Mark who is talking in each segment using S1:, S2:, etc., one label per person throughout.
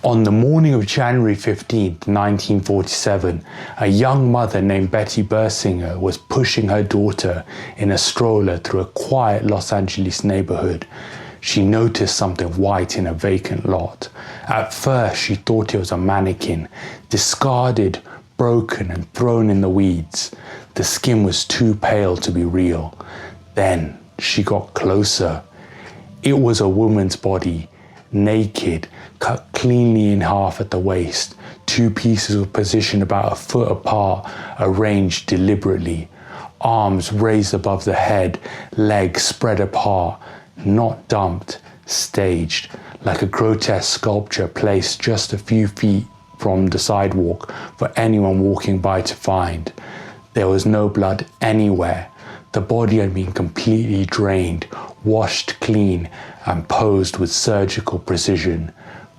S1: On the morning of January 15, 1947, a young mother named Betty Bersinger was pushing her daughter in a stroller through a quiet Los Angeles neighborhood. She noticed something white in a vacant lot. At first, she thought it was a mannequin, discarded, broken, and thrown in the weeds. The skin was too pale to be real. Then she got closer. It was a woman's body, naked, cut cleanly in half at the waist. Two pieces were positioned about a foot apart, arranged deliberately. Arms raised above the head, legs spread apart, not dumped, staged, like a grotesque sculpture placed just a few feet from the sidewalk for anyone walking by to find. There was no blood anywhere. The body had been completely drained, washed clean, and posed with surgical precision.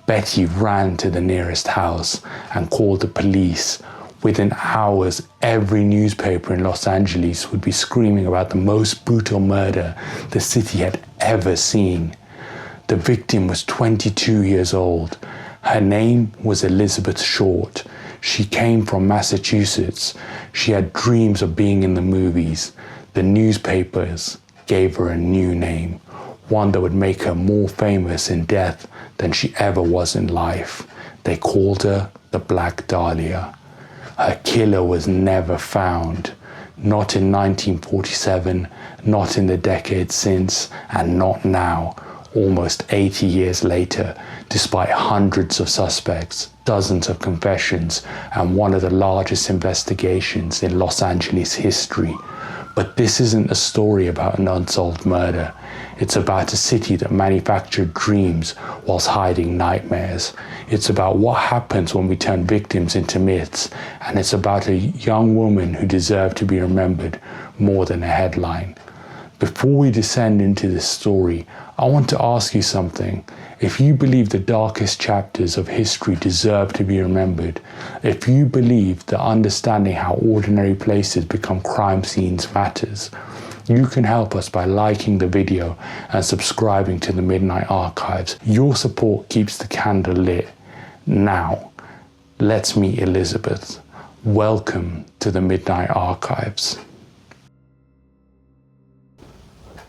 S1: Betty ran to the nearest house and called the police. Within hours, every newspaper in Los Angeles would be screaming about the most brutal murder the city had ever seen. The victim was 22 years old. Her name was Elizabeth Short. She came from Massachusetts. She had dreams of being in the movies. The newspapers gave her a new name, one that would make her more famous in death than she ever was in life. They called her the Black Dahlia. Her killer was never found, not in 1947, not in the decade since, and not now, almost 80 years later, despite hundreds of suspects, dozens of confessions, and one of the largest investigations in Los Angeles history. But this isn't a story about an unsolved murder. It's about a city that manufactured dreams whilst hiding nightmares. It's about what happens when we turn victims into myths. And it's about a young woman who deserved to be remembered more than a headline. Before we descend into this story, I want to ask you something. If you believe the darkest chapters of history deserve to be remembered, if you believe that understanding how ordinary places become crime scenes matters, you can help us by liking the video and subscribing to the Midnight Archives. Your support keeps the candle lit. Now, let's meet Elizabeth. Welcome to the Midnight Archives.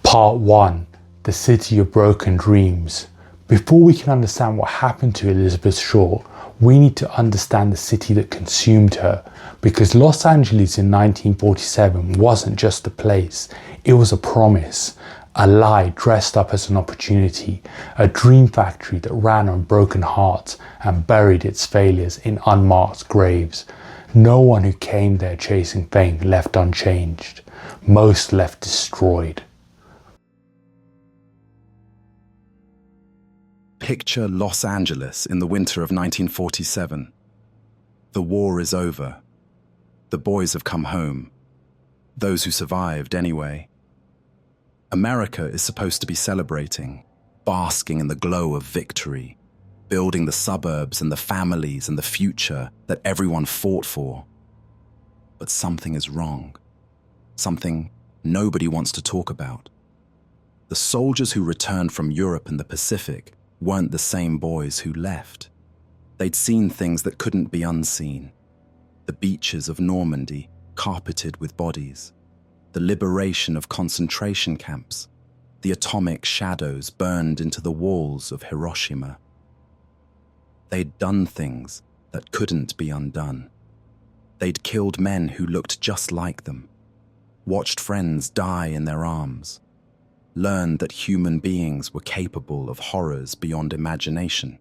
S1: Part 1. The City of Broken Dreams. Before we can understand what happened to Elizabeth Short, we need to understand the city that consumed her, because Los Angeles in 1947 wasn't just a place, it was a promise, a lie dressed up as an opportunity, a dream factory that ran on broken hearts and buried its failures in unmarked graves. No one who came there chasing fame left unchanged. Most left destroyed.
S2: Picture Los Angeles in the winter of 1947. The war is over. The boys have come home. Those who survived, anyway. America is supposed to be celebrating, basking in the glow of victory, building the suburbs and the families and the future that everyone fought for. But something is wrong. Something nobody wants to talk about. The soldiers who returned from Europe and the Pacific weren't the same boys who left. They'd seen things that couldn't be unseen. The beaches of Normandy carpeted with bodies, the liberation of concentration camps, the atomic shadows burned into the walls of Hiroshima. They'd done things that couldn't be undone. They'd killed men who looked just like them, watched friends die in their arms, learned that human beings were capable of horrors beyond imagination.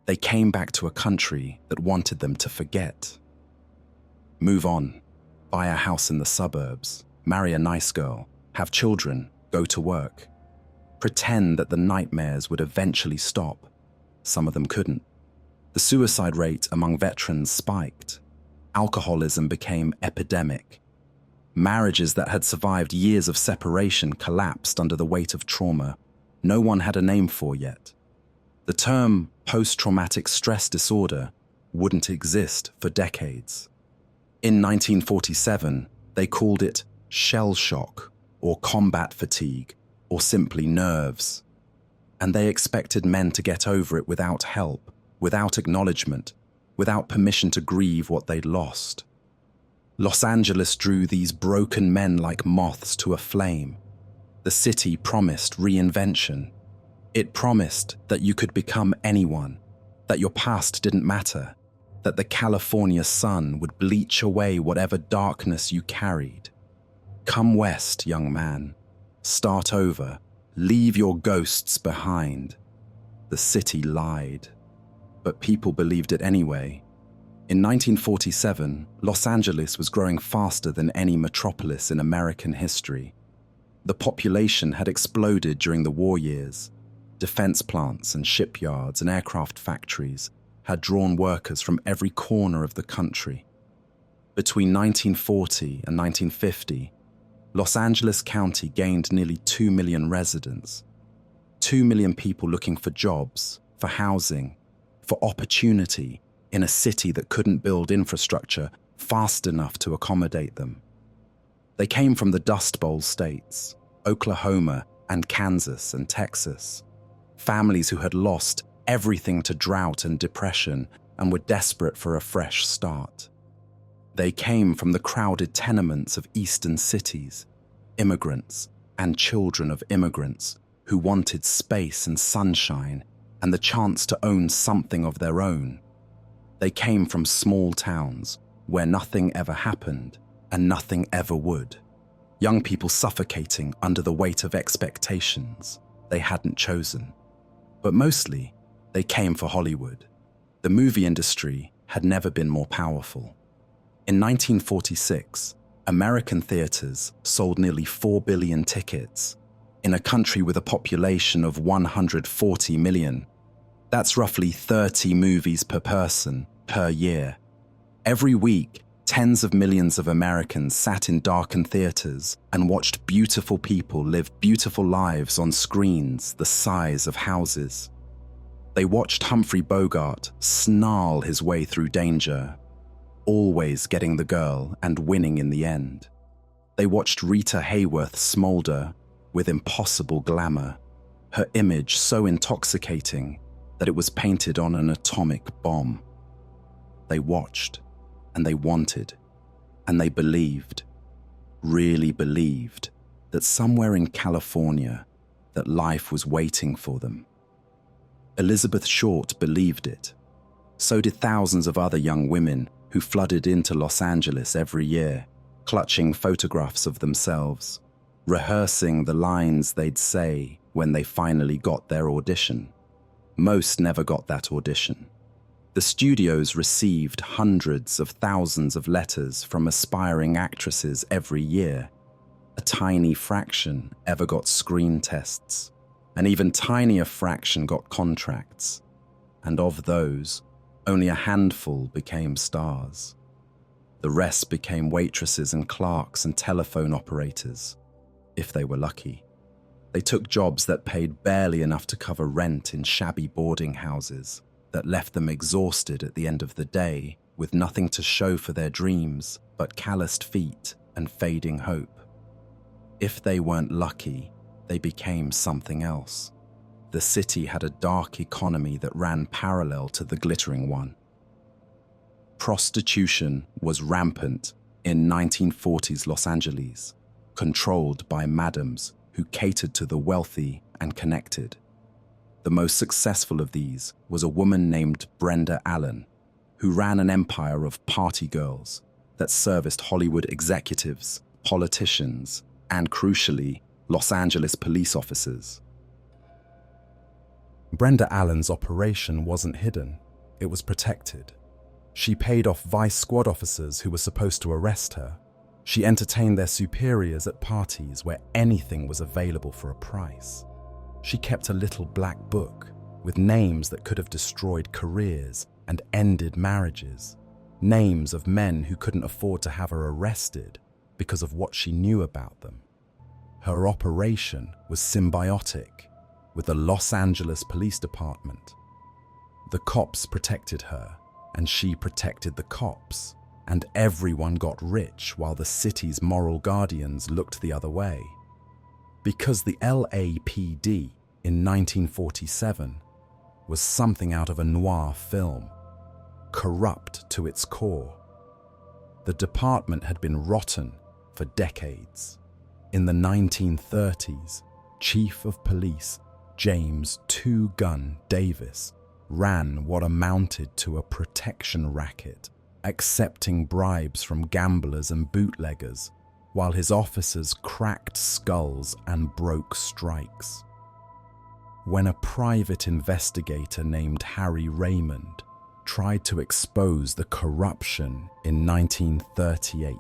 S2: They came back to a country that wanted them to forget. Move on, buy a house in the suburbs, marry a nice girl, have children, go to work. Pretend that the nightmares would eventually stop. Some of them couldn't. The suicide rate among veterans spiked. Alcoholism became epidemic. Marriages that had survived years of separation collapsed under the weight of trauma no one had a name for yet. The term post-traumatic stress disorder wouldn't exist for decades. In 1947, they called it shell shock or combat fatigue or simply nerves. And they expected men to get over it without help, without acknowledgement, without permission to grieve what they'd lost. Los Angeles drew these broken men like moths to a flame. The city promised reinvention. It promised that you could become anyone, that your past didn't matter, that the California sun would bleach away whatever darkness you carried. Come west, young man. Start over. Leave your ghosts behind. The city lied. But people believed it anyway. In 1947, Los Angeles was growing faster than any metropolis in American history. The population had exploded during the war years. Defense plants and shipyards and aircraft factories had drawn workers from every corner of the country. Between 1940 and 1950, Los Angeles County gained nearly 2 million residents. 2 million people looking for jobs, for housing, for opportunity in a city that couldn't build infrastructure fast enough to accommodate them. They came from the Dust Bowl states, Oklahoma and Kansas and Texas. Families who had lost everything to drought and depression and were desperate for a fresh start. They came from the crowded tenements of eastern cities, immigrants and children of immigrants who wanted space and sunshine and the chance to own something of their own. They came from small towns where nothing ever happened and nothing ever would. Young people suffocating under the weight of expectations they hadn't chosen. But mostly, they came for Hollywood. The movie industry had never been more powerful. In 1946, American theaters sold nearly 4 billion tickets. In a country with a population of 140 million, that's roughly 30 movies per person per year. Every week, tens of millions of Americans sat in darkened theaters and watched beautiful people live beautiful lives on screens the size of houses. They watched Humphrey Bogart snarl his way through danger, always getting the girl and winning in the end. They watched Rita Hayworth smolder with impossible glamour, her image so intoxicating that it was painted on an atomic bomb. They watched, and they wanted, and they believed, really believed, that somewhere in California, that life was waiting for them. Elizabeth Short believed it. So did thousands of other young women who flooded into Los Angeles every year, clutching photographs of themselves, rehearsing the lines they'd say when they finally got their audition. Most never got that audition. The studios received hundreds of thousands of letters from aspiring actresses every year. A tiny fraction ever got screen tests. An even tinier fraction got contracts. And of those, only a handful became stars. The rest became waitresses and clerks and telephone operators, if they were lucky. They took jobs that paid barely enough to cover rent in shabby boarding houses, that left them exhausted at the end of the day, with nothing to show for their dreams but calloused feet and fading hope. If they weren't lucky, they became something else. The city had a dark economy that ran parallel to the glittering one. Prostitution was rampant in 1940s Los Angeles, controlled by madams who catered to the wealthy and connected. The most successful of these was a woman named Brenda Allen, who ran an empire of party girls that serviced Hollywood executives, politicians, and crucially, Los Angeles police officers. Brenda Allen's operation wasn't hidden, it was protected. She paid off vice squad officers who were supposed to arrest her. She entertained their superiors at parties where anything was available for a price. She kept a little black book with names that could have destroyed careers and ended marriages. Names of men who couldn't afford to have her arrested because of what she knew about them. Her operation was symbiotic with the Los Angeles Police Department. The cops protected her, and she protected the cops, and everyone got rich while the city's moral guardians looked the other way. Because the LAPD in 1947 was something out of a noir film, corrupt to its core. The department had been rotten for decades. In the 1930s, Chief of Police James Two Gun Davis ran what amounted to a protection racket, accepting bribes from gamblers and bootleggers, while his officers cracked skulls and broke strikes. When a private investigator named Harry Raymond tried to expose the corruption in 1938,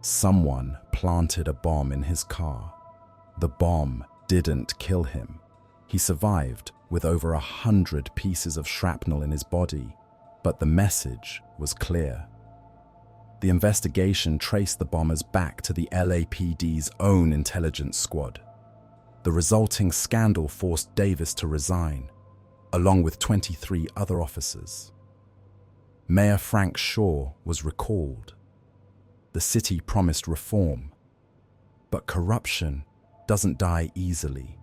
S2: someone planted a bomb in his car. The bomb didn't kill him. He survived with over 100 pieces of shrapnel in his body, but the message was clear. The investigation traced the bombers back to the LAPD's own intelligence squad. The resulting scandal forced Davis to resign, along with 23 other officers. Mayor Frank Shaw was recalled. The city promised reform, but corruption doesn't die easily.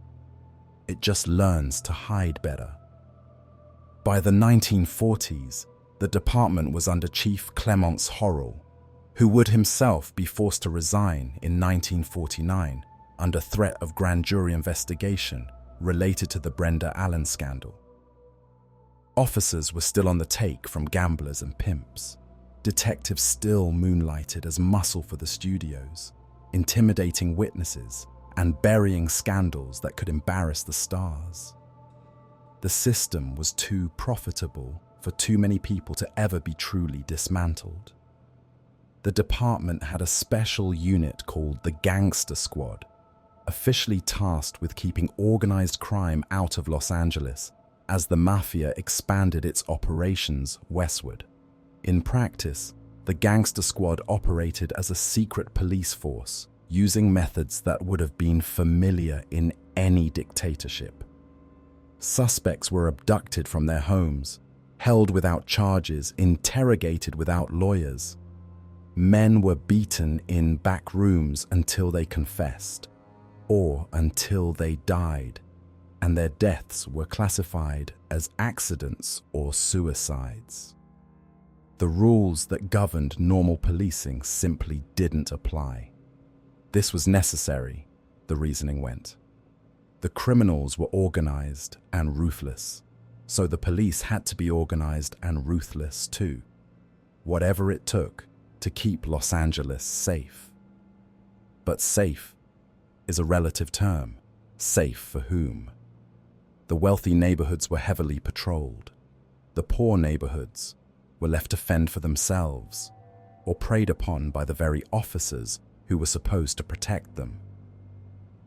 S2: It just learns to hide better. By the 1940s, the department was under Chief Clemence Horrell, who would himself be forced to resign in 1949 under threat of grand jury investigation related to the Brenda Allen scandal. Officers were still on the take from gamblers and pimps. Detectives still moonlighted as muscle for the studios, intimidating witnesses and burying scandals that could embarrass the stars. The system was too profitable for too many people to ever be truly dismantled. The department had a special unit called the Gangster Squad, officially tasked with keeping organized crime out of Los Angeles as the mafia expanded its operations westward. In practice, the Gangster Squad operated as a secret police force, using methods that would have been familiar in any dictatorship. Suspects were abducted from their homes, held without charges, interrogated without lawyers. Men were beaten in back rooms until they confessed, or until they died, and their deaths were classified as accidents or suicides. The rules that governed normal policing simply didn't apply. This was necessary, the reasoning went. The criminals were organized and ruthless, so the police had to be organized and ruthless too, whatever it took to keep Los Angeles safe. But safe is a relative term. Safe for whom? The wealthy neighborhoods were heavily patrolled. The poor neighborhoods were left to fend for themselves, or preyed upon by the very officers who were supposed to protect them.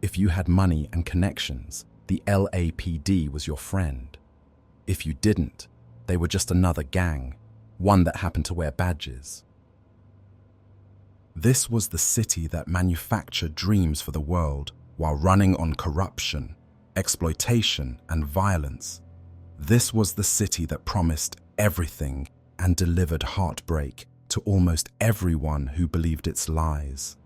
S2: If you had money and connections, the LAPD was your friend. If you didn't, they were just another gang, one that happened to wear badges. This was the city that manufactured dreams for the world while running on corruption, exploitation, and violence. This was the city that promised everything and delivered heartbreak to almost everyone who believed its lies.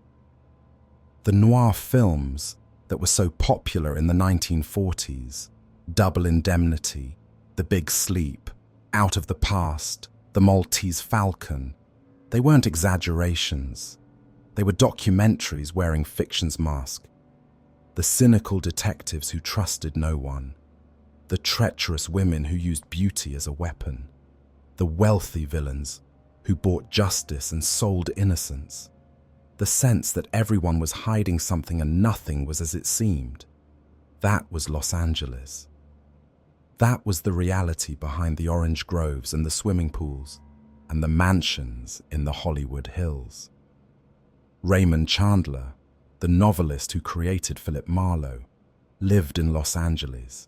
S2: The noir films that were so popular in the 1940s, Double Indemnity, The Big Sleep, Out of the Past, The Maltese Falcon, they weren't exaggerations. They were documentaries wearing fiction's mask. The cynical detectives who trusted no one, the treacherous women who used beauty as a weapon, the wealthy villains who bought justice and sold innocence, the sense that everyone was hiding something and nothing was as it seemed. That was Los Angeles. That was the reality behind the orange groves and the swimming pools and the mansions in the Hollywood Hills. Raymond Chandler, the novelist who created Philip Marlowe, lived in Los Angeles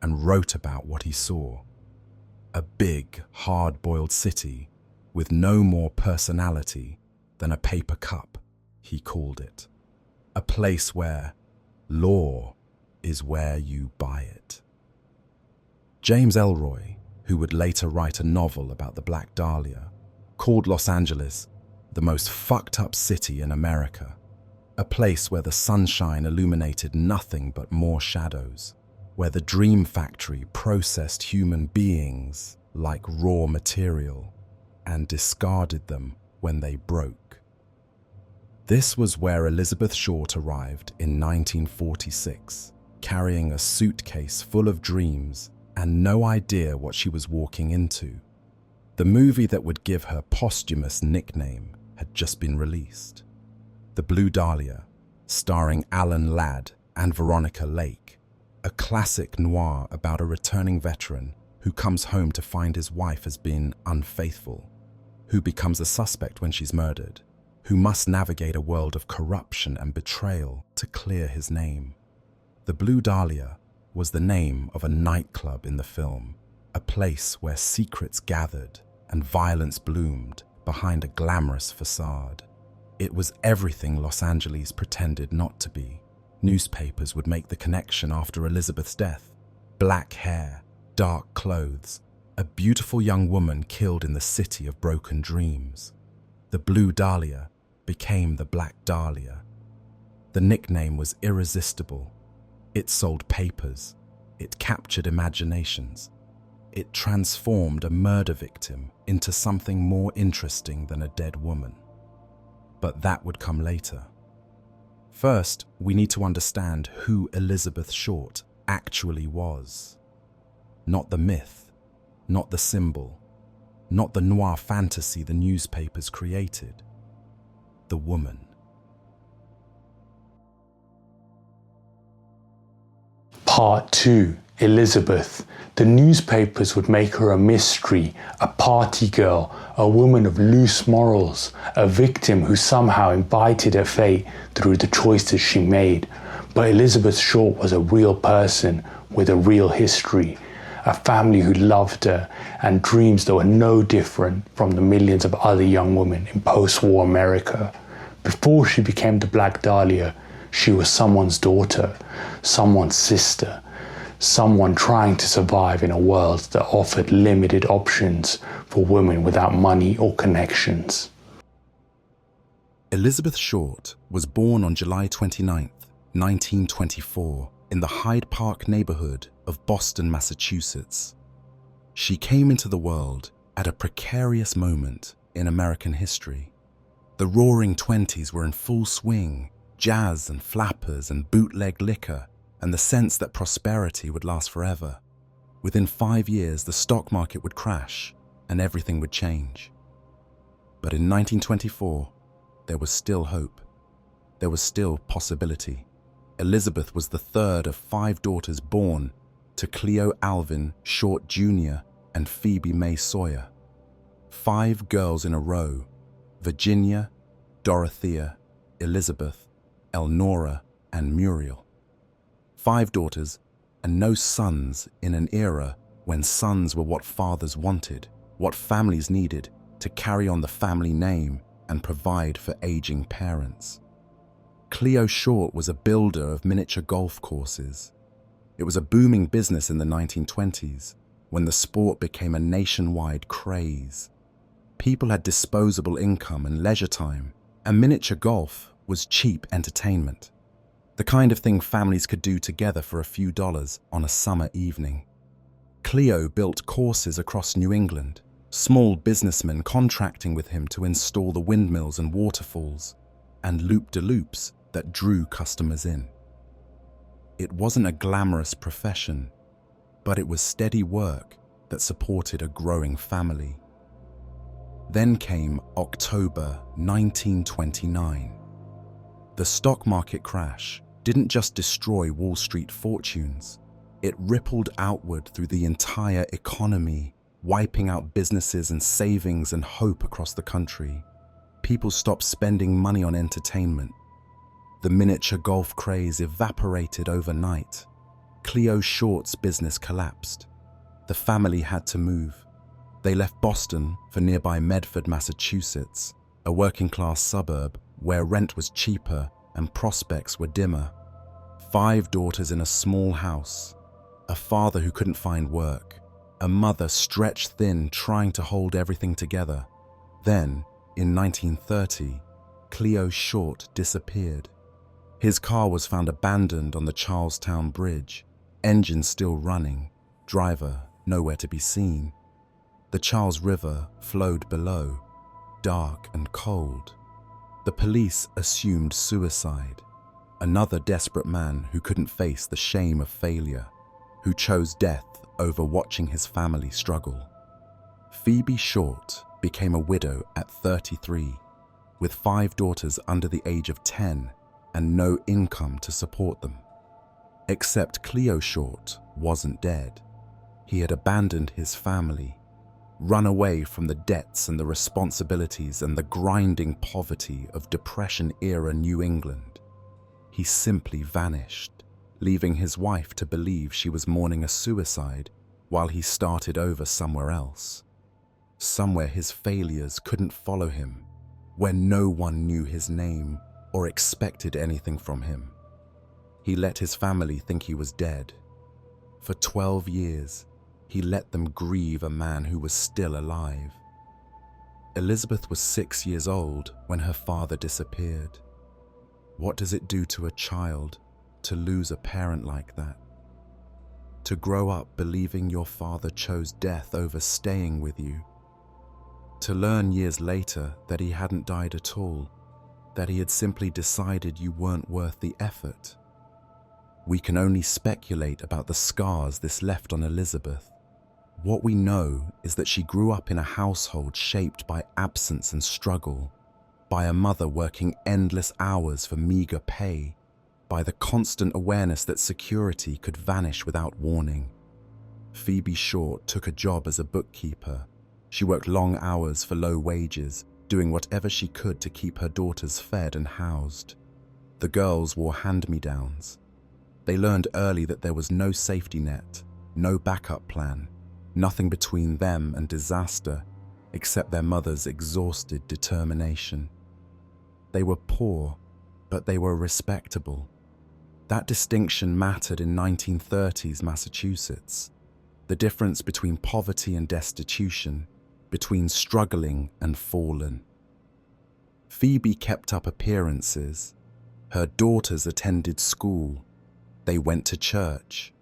S2: and wrote about what he saw. A big, hard-boiled city with no more personality than a paper cup, he called it. A place where law is where you buy it. James Ellroy, who would later write a novel about the Black Dahlia, called Los Angeles the most fucked up city in America, a place where the sunshine illuminated nothing but more shadows, where the dream factory processed human beings like raw material and discarded them when they broke. This was where Elizabeth Short arrived in 1946, carrying a suitcase full of dreams and no idea what she was walking into. The movie that would give her posthumous nickname had just been released. The Blue Dahlia, starring Alan Ladd and Veronica Lake, a classic noir about a returning veteran who comes home to find his wife has been unfaithful, who becomes a suspect when she's murdered, who must navigate a world of corruption and betrayal to clear his name. The Blue Dahlia was the name of a nightclub in the film, a place where secrets gathered and violence bloomed behind a glamorous facade. It was everything Los Angeles pretended not to be. Newspapers would make the connection after Elizabeth's death. Black hair, dark clothes, a beautiful young woman killed in the city of broken dreams. The Blue Dahlia became the Black Dahlia. The nickname was irresistible. It sold papers. It captured imaginations. It transformed a murder victim into something more interesting than a dead woman. But that would come later. First, we need to understand who Elizabeth Short actually was. Not the myth, not the symbol, not the noir fantasy the newspapers created. The woman.
S1: Part 2. Elizabeth. The newspapers would make her a mystery, a party girl, a woman of loose morals, a victim who somehow invited her fate through the choices she made. But Elizabeth Short was a real person with a real history, a family who loved her, and dreams that were no different from the millions of other young women in post-war America. Before she became the Black Dahlia, she was someone's daughter, someone's sister, someone trying to survive in a world that offered limited options for women without money or connections.
S2: Elizabeth Short was born on July 29, 1924, in the Hyde Park neighborhood of Boston, Massachusetts. She came into the world at a precarious moment in American history. The Roaring Twenties were in full swing, jazz and flappers and bootleg liquor, and the sense that prosperity would last forever. Within 5 years, the stock market would crash and everything would change. But in 1924, there was still hope. There was still possibility. Elizabeth was the third of 5 daughters born to Cleo Alvin Short Jr. and Phoebe May Sawyer. 5 girls in a row: Virginia, Dorothea, Elizabeth, Elnora, and Muriel. 5 daughters and no sons in an era when sons were what fathers wanted, what families needed to carry on the family name and provide for aging parents. Cleo Short was a builder of miniature golf courses. It was a booming business in the 1920s when the sport became a nationwide craze. People had disposable income and leisure time, and miniature golf was cheap entertainment. The kind of thing families could do together for a few dollars on a summer evening. Cleo built courses across New England, small businessmen contracting with him to install the windmills and waterfalls, and loop-de-loops that drew customers in. It wasn't a glamorous profession, but it was steady work that supported a growing family. Then came October 1929. The stock market crash didn't just destroy Wall Street fortunes, it rippled outward through the entire economy, wiping out businesses and savings and hope across the country. People stopped spending money on entertainment. The miniature golf craze evaporated overnight. Cleo Short's business collapsed. The family had to move. They left Boston for nearby Medford, Massachusetts, a working-class suburb where rent was cheaper and prospects were dimmer. 5 daughters in a small house, a father who couldn't find work, a mother stretched thin trying to hold everything together. Then, in 1930, Cleo Short disappeared. His car was found abandoned on the Charlestown Bridge. engine still running, driver nowhere to be seen. The Charles River flowed below, dark and cold. The police assumed suicide. Another desperate man who couldn't face the shame of failure, who chose death over watching his family struggle. Phoebe Short became a widow at 33, with 5 daughters under the age of 10 and no income to support them. Except Cleo Short wasn't dead. He had abandoned his family, run away from the debts and the responsibilities and the grinding poverty of Depression-era New England. He simply vanished, leaving his wife to believe she was mourning a suicide while he started over somewhere else. Somewhere his failures couldn't follow him, where no one knew his name or expected anything from him. He let his family think he was dead. For 12 years, he let them grieve a man who was still alive. Elizabeth was 6 years old when her father disappeared. What does it do to a child to lose a parent like that? To grow up believing your father chose death over staying with you. To learn years later that he hadn't died at all, that he had simply decided you weren't worth the effort. We can only speculate about the scars this left on Elizabeth. What we know is that she grew up in a household shaped by absence and struggle, by a mother working endless hours for meager pay, by the constant awareness that security could vanish without warning. Phoebe Short took a job as a bookkeeper. She worked long hours for low wages, doing whatever she could to keep her daughters fed and housed. The girls wore hand-me-downs. They learned early that there was no safety net, no backup plan, nothing between them and disaster except their mother's exhausted determination. They were poor, but they were respectable. That distinction mattered in 1930s Massachusetts. The difference between poverty and destitution, between struggling and fallen. Phoebe kept up appearances. Her daughters attended school. They went to church.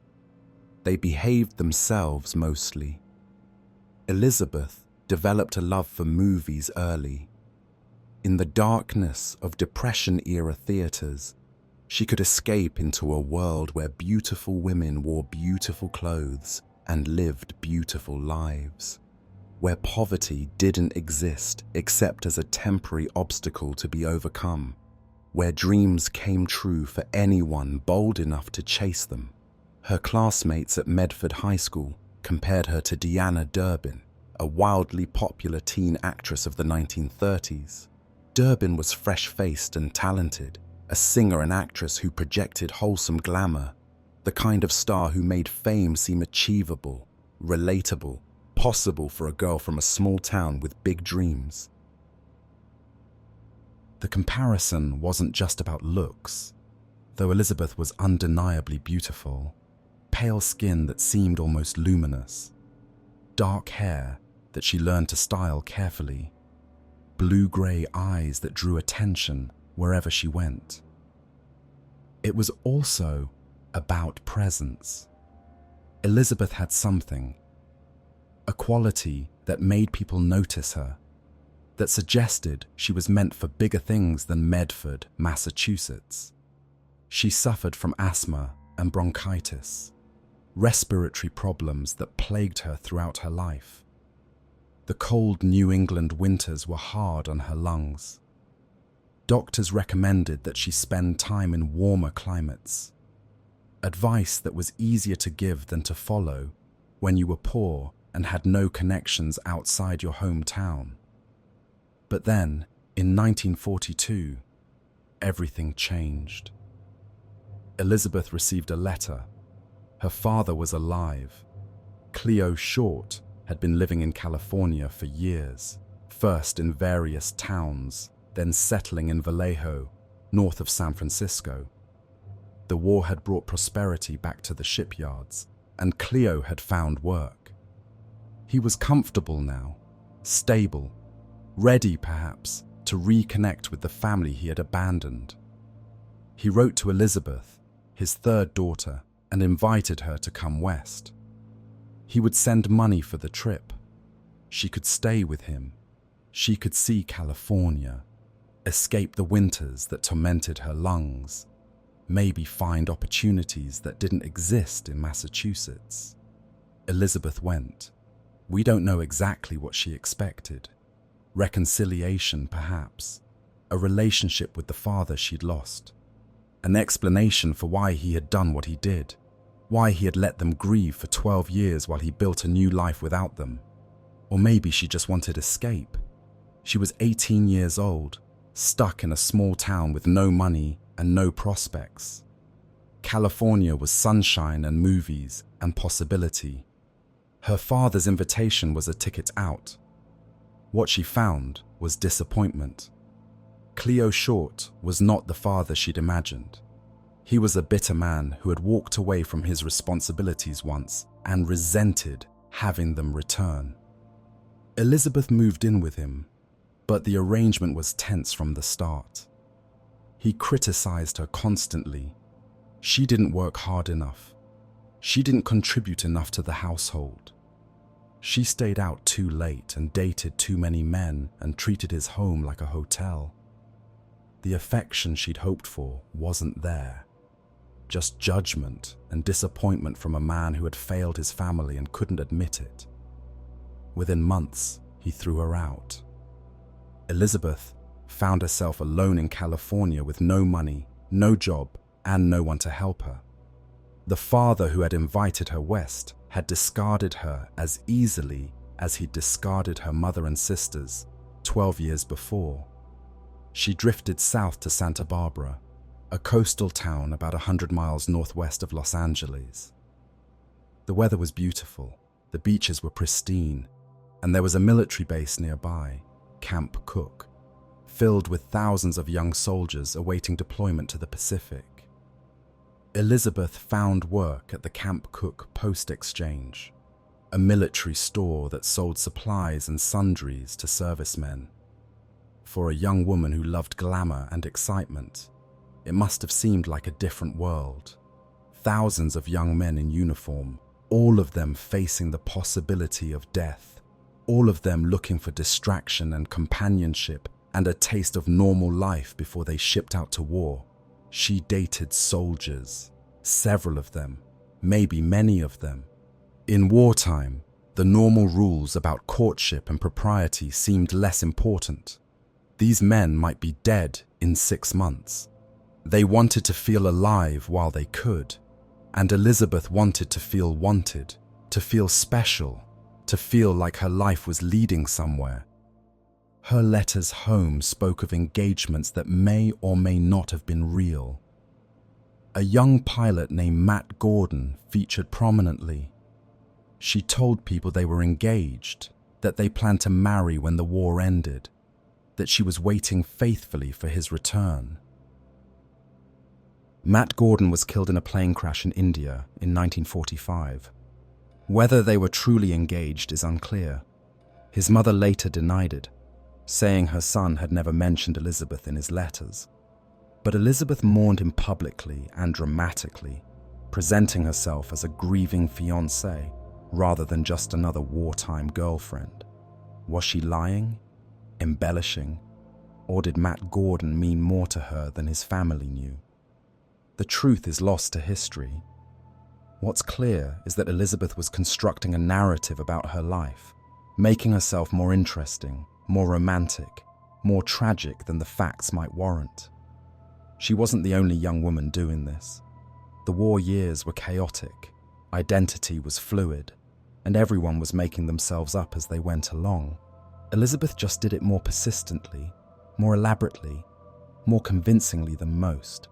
S2: They behaved themselves mostly. Elizabeth developed a love for movies early. In the darkness of Depression-era theaters, she could escape into a world where beautiful women wore beautiful clothes and lived beautiful lives, where poverty didn't exist except as a temporary obstacle to be overcome, where dreams came true for anyone bold enough to chase them. Her classmates at Medford High School compared her to Deanna Durbin, a wildly popular teen actress of the 1930s. Durbin was fresh-faced and talented, a singer and actress who projected wholesome glamour, the kind of star who made fame seem achievable, relatable, possible for a girl from a small town with big dreams. The comparison wasn't just about looks, though Elizabeth was undeniably beautiful. Pale skin that seemed almost luminous, dark hair that she learned to style carefully, blue-grey eyes that drew attention wherever she went. It was also about presence. Elizabeth had something, a quality that made people notice her, that suggested she was meant for bigger things than Medford, Massachusetts. She suffered from asthma and bronchitis, respiratory problems that plagued her throughout her life. The cold New England winters were hard on her lungs. Doctors recommended that she spend time in warmer climates, advice that was easier to give than to follow when you were poor and had no connections outside your hometown. But then, in 1942, everything changed. Elizabeth received a letter. Her father was alive. Cleo Short had been living in California for years, first in various towns, then settling in Vallejo, north of San Francisco. The war had brought prosperity back to the shipyards, and Cleo had found work. He was comfortable now, stable, ready perhaps to reconnect with the family he had abandoned. He wrote to Elizabeth, his third daughter, and invited her to come west. He would send money for the trip. She could stay with him. She could see California, escape the winters that tormented her lungs, maybe find opportunities that didn't exist in Massachusetts. Elizabeth went. We don't know exactly what she expected. Reconciliation, perhaps. A relationship with the father she'd lost. An explanation for why he had done what he did. Why he had let them grieve for 12 years while he built a new life without them. Or maybe she just wanted escape. She was 18 years old, stuck in a small town with no money and no prospects. California was sunshine and movies and possibility. Her father's invitation was a ticket out. What she found was disappointment. Cleo Short was not the father she'd imagined. He was a bitter man who had walked away from his responsibilities once and resented having them return. Elizabeth moved in with him, but the arrangement was tense from the start. He criticized her constantly. She didn't work hard enough. She didn't contribute enough to the household. She stayed out too late and dated too many men and treated his home like a hotel. The affection she'd hoped for wasn't there. Just judgment and disappointment from a man who had failed his family and couldn't admit it. Within months, he threw her out. Elizabeth found herself alone in California with no money, no job, and no one to help her. The father who had invited her west had discarded her as easily as he'd discarded her mother and sisters 12 years before. She drifted south to Santa Barbara, a coastal town about 100 miles northwest of Los Angeles. The weather was beautiful, the beaches were pristine, and there was a military base nearby, Camp Cook, filled with thousands of young soldiers awaiting deployment to the Pacific. Elizabeth found work at the Camp Cook Post Exchange, a military store that sold supplies and sundries to servicemen. For a young woman who loved glamour and excitement, it must have seemed like a different world. Thousands of young men in uniform, all of them facing the possibility of death, all of them looking for distraction and companionship and a taste of normal life before they shipped out to war. She dated soldiers, several of them, maybe many of them. In wartime, the normal rules about courtship and propriety seemed less important. These men might be dead in 6 months. They wanted to feel alive while they could, and Elizabeth wanted to feel wanted, to feel special, to feel like her life was leading somewhere. Her letters home spoke of engagements that may or may not have been real. A young pilot named Matt Gordon featured prominently. She told people they were engaged, that they planned to marry when the war ended, that she was waiting faithfully for his return. Matt Gordon was killed in a plane crash in India in 1945. Whether they were truly engaged is unclear. His mother later denied it, saying her son had never mentioned Elizabeth in his letters. But Elizabeth mourned him publicly and dramatically, presenting herself as a grieving fiancée rather than just another wartime girlfriend. Was she lying, embellishing, or did Matt Gordon mean more to her than his family knew? The truth is lost to history. What's clear is that Elizabeth was constructing a narrative about her life, making herself more interesting, more romantic, more tragic than the facts might warrant. She wasn't the only young woman doing this. The war years were chaotic, identity was fluid, and everyone was making themselves up as they went along. Elizabeth just did it more persistently, more elaborately, more convincingly than most.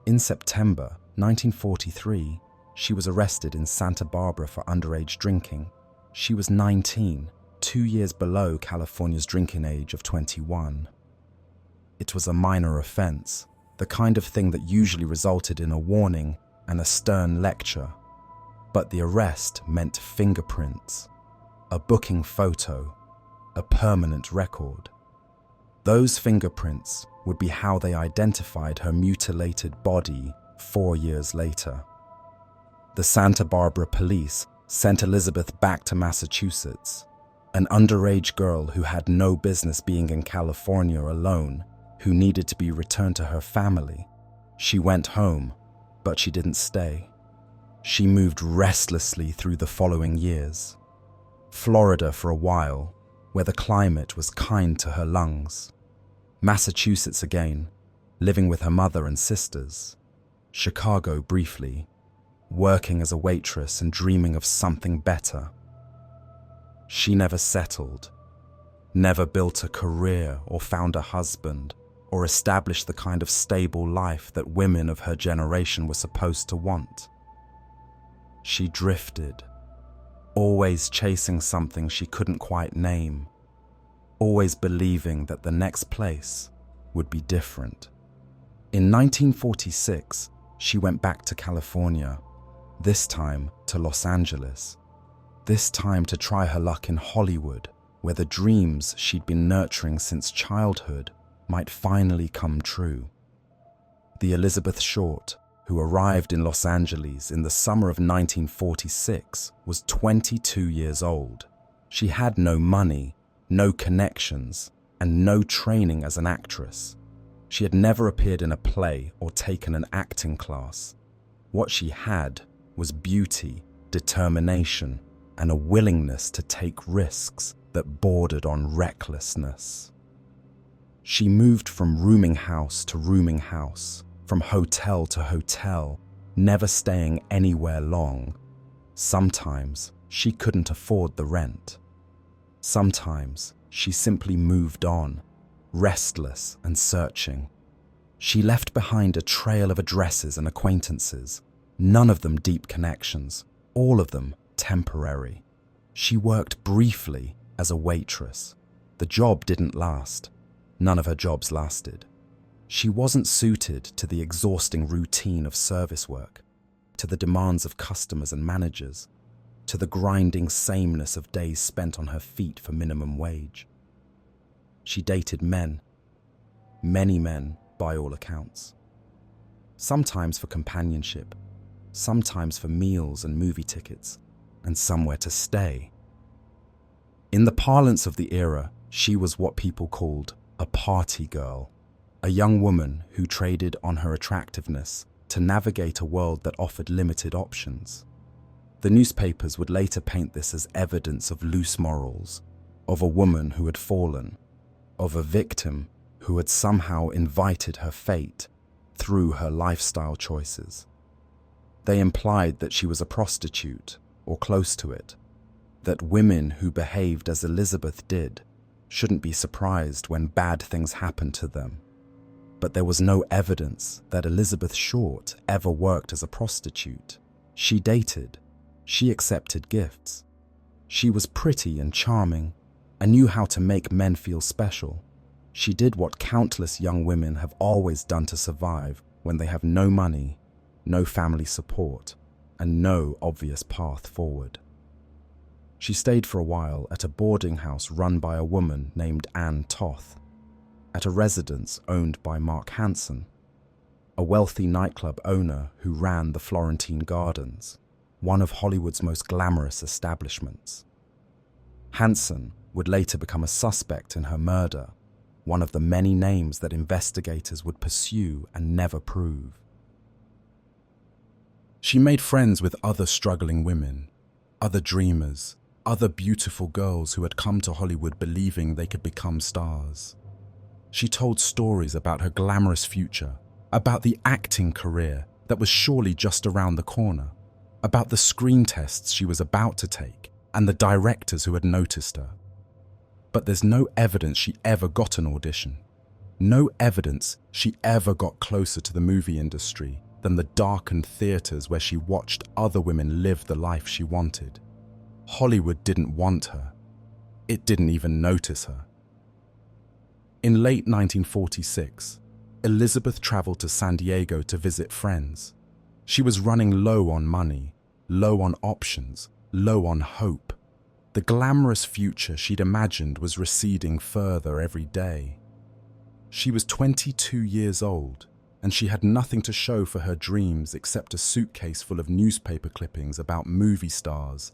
S2: In September 1943, she was arrested in Santa Barbara for underage drinking. She was 19, 2 years below California's drinking age of 21. It was a minor offense, the kind of thing that usually resulted in a warning and a stern lecture. But the arrest meant fingerprints, a booking photo, a permanent record. Those fingerprints would be how they identified her mutilated body 4 years later. the Santa Barbara police sent Elizabeth back to Massachusetts, an underage girl who had no business being in California alone, who needed to be returned to her family. She went home, but she didn't stay. She moved restlessly through the following years. Florida for a while, where the climate was kind to her lungs. Massachusetts again, living with her mother and sisters. Chicago briefly, working as a waitress and dreaming of something better. She never settled, never built a career or found a husband or established the kind of stable life that women of her generation were supposed to want. She drifted, always chasing something she couldn't quite name, always believing that the next place would be different. In 1946, she went back to California, this time to Los Angeles, this time to try her luck in Hollywood, where the dreams she'd been nurturing since childhood might finally come true. The Elizabeth Short, who arrived in Los Angeles in the summer of 1946, was 22 years old. She had no money, no connections, and no training as an actress. She had never appeared in a play or taken an acting class. What she had was beauty, determination, and a willingness to take risks that bordered on recklessness. She moved from rooming house to rooming house, from hotel to hotel, never staying anywhere long. Sometimes she couldn't afford the rent. Sometimes she simply moved on, restless and searching. She left behind a trail of addresses and acquaintances, none of them deep connections, all of them temporary. She worked briefly as a waitress. The job didn't last. None of her jobs lasted. She wasn't suited to the exhausting routine of service work, to the demands of customers and managers, to the grinding sameness of days spent on her feet for minimum wage. She dated men, many men by all accounts. Sometimes for companionship, sometimes for meals and movie tickets, and somewhere to stay. In the parlance of the era, she was what people called a party girl, a young woman who traded on her attractiveness to navigate a world that offered limited options. The newspapers would later paint this as evidence of loose morals, of a woman who had fallen, of a victim who had somehow invited her fate through her lifestyle choices. They implied that she was a prostitute, or close to it, that women who behaved as Elizabeth did shouldn't be surprised when bad things happened to them. But there was no evidence that Elizabeth Short ever worked as a prostitute. She dated. She accepted gifts. She was pretty and charming and knew how to make men feel special. She did what countless young women have always done to survive when they have no money, no family support, and no obvious path forward. She stayed for a while at a boarding house run by a woman named Anne Toth, at a residence owned by Mark Hansen, a wealthy nightclub owner who ran the Florentine Gardens, one of Hollywood's most glamorous establishments. Hansen would later become a suspect in her murder, one of the many names that investigators would pursue and never prove. She made friends with other struggling women, other dreamers, other beautiful girls who had come to Hollywood believing they could become stars. She told stories about her glamorous future, about the acting career that was surely just around the corner, about the screen tests she was about to take and the directors who had noticed her. But there's no evidence she ever got an audition. No evidence she ever got closer to the movie industry than the darkened theaters where she watched other women live the life she wanted. Hollywood didn't want her. It didn't even notice her. In late 1946, Elizabeth traveled to San Diego to visit friends. She was running low on money, low on options, low on hope. The glamorous future she'd imagined was receding further every day. She was 22 years old, and she had nothing to show for her dreams except a suitcase full of newspaper clippings about movie stars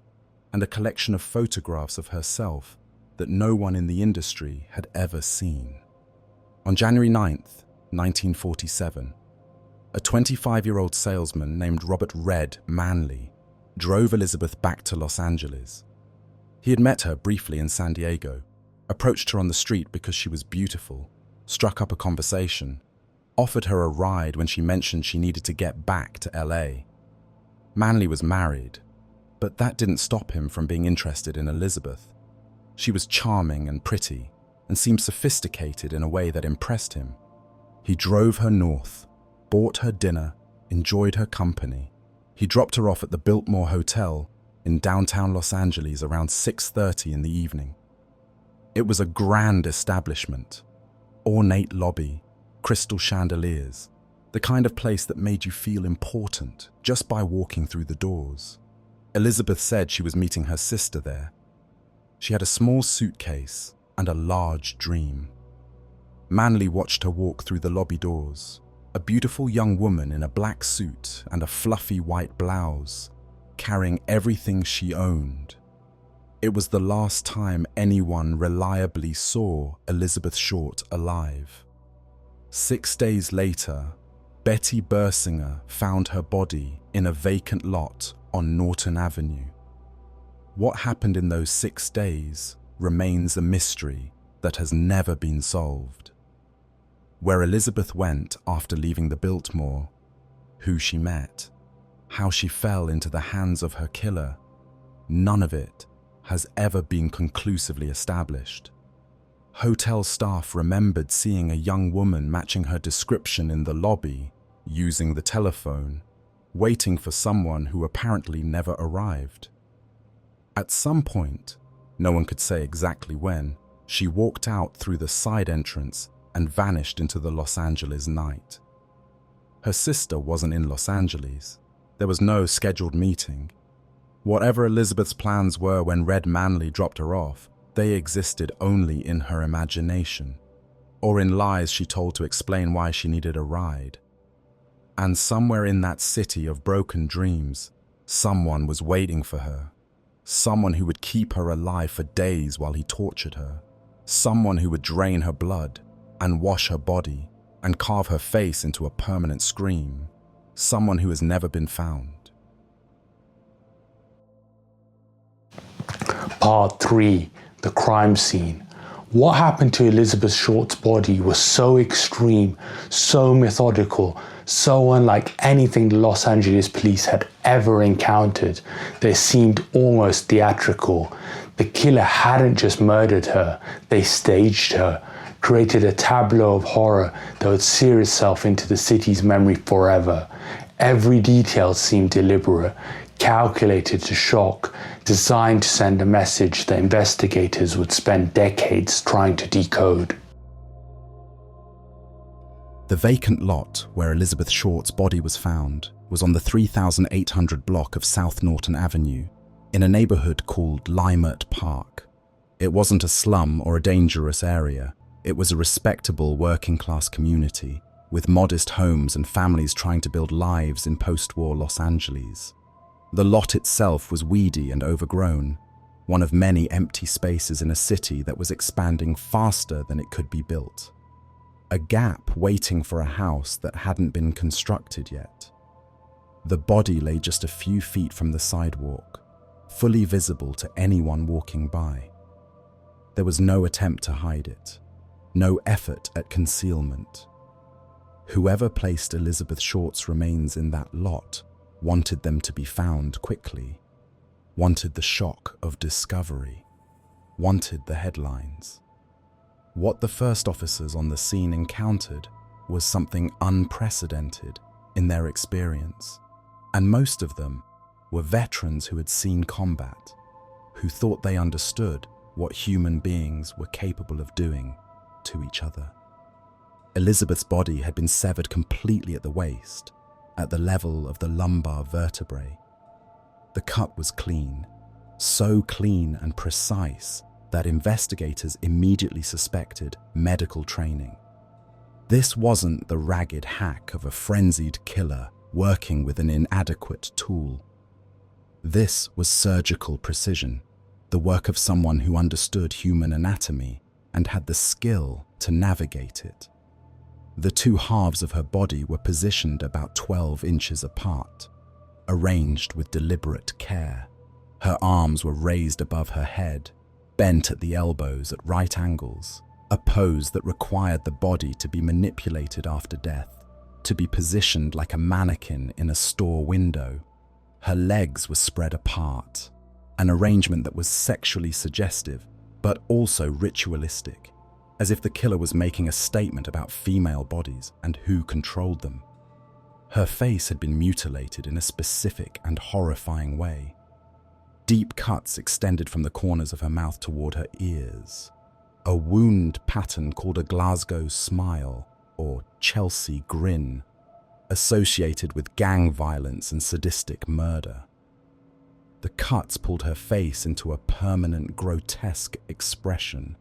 S2: and a collection of photographs of herself that no one in the industry had ever seen. On January 9th, 1947, a 25-year-old salesman named Robert "Red" Manley drove Elizabeth back to Los Angeles. He had met her briefly in San Diego, approached her on the street because she was beautiful, struck up a conversation, offered her a ride when she mentioned she needed to get back to LA. Manley was married, but that didn't stop him from being interested in Elizabeth. She was charming and pretty, and seemed sophisticated in a way that impressed him. He drove her north, bought her dinner, enjoyed her company. He dropped her off at the Biltmore Hotel in downtown Los Angeles around 6:30 in the evening. It was a grand establishment, ornate lobby, crystal chandeliers, the kind of place that made you feel important just by walking through the doors. Elizabeth said she was meeting her sister there. She had a small suitcase and a large dream. Manley watched her walk through the lobby doors, a beautiful young woman in a black suit and a fluffy white blouse, carrying everything she owned. It was the last time anyone reliably saw Elizabeth Short alive. 6 days later, Betty Bersinger found her body in a vacant lot on Norton Avenue. What happened in those 6 days remains a mystery that has never been solved. Where Elizabeth went after leaving the Biltmore, who she met, how she fell into the hands of her killer, none of it has ever been conclusively established. Hotel staff remembered seeing a young woman matching her description in the lobby, using the telephone, waiting for someone who apparently never arrived. At some point, no one could say exactly when, she walked out through the side entrance and vanished into the Los Angeles night. Her sister wasn't in Los Angeles. There was no scheduled meeting. Whatever Elizabeth's plans were when Red Manley dropped her off, they existed only in her imagination, or in lies she told to explain why she needed a ride. And somewhere in that city of broken dreams, someone was waiting for her. Someone who would keep her alive for days while he tortured her. Someone who would drain her blood and wash her body and carve her face into a permanent scream. Someone who has never been found.
S1: Part 3. The crime scene. What happened to Elizabeth Short's body was so extreme, so methodical, so unlike anything the Los Angeles police had ever encountered, that it seemed almost theatrical. The killer hadn't just murdered her, they staged her, created a tableau of horror that would sear itself into the city's memory forever. Every detail seemed deliberate, calculated to shock, designed to send a message that investigators would spend decades trying to decode.
S2: The vacant lot where Elizabeth Short's body was found was on the 3800 block of South Norton Avenue, in a neighborhood called Limert Park. It wasn't a slum or a dangerous area. It was a respectable working-class community, with modest homes and families trying to build lives in post-war Los Angeles. The lot itself was weedy and overgrown, one of many empty spaces in a city that was expanding faster than it could be built. A gap waiting for a house that hadn't been constructed yet. The body lay just a few feet from the sidewalk, fully visible to anyone walking by. There was no attempt to hide it, no effort at concealment. Whoever placed Elizabeth Short's remains in that lot wanted them to be found quickly, wanted the shock of discovery, wanted the headlines. What the first officers on the scene encountered was something unprecedented in their experience, and most of them were veterans who had seen combat, who thought they understood what human beings were capable of doing to each other. Elizabeth's body had been severed completely at the waist, at the level of the lumbar vertebrae. The cut was clean, so clean and precise that investigators immediately suspected medical training. This wasn't the ragged hack of a frenzied killer working with an inadequate tool. This was surgical precision, the work of someone who understood human anatomy and had the skill to navigate it. The two halves of her body were positioned about 12 inches apart, arranged with deliberate care. Her arms were raised above her head, bent at the elbows at right angles, a pose that required the body to be manipulated after death, to be positioned like a mannequin in a store window. Her legs were spread apart, an arrangement that was sexually suggestive, but also ritualistic, as if the killer was making a statement about female bodies and who controlled them. Her face had been mutilated in a specific and horrifying way. Deep cuts extended from the corners of her mouth toward her ears. A wound pattern called a Glasgow smile, or Chelsea grin, associated with gang violence and sadistic murder. The cuts pulled her face into a permanent, grotesque expression,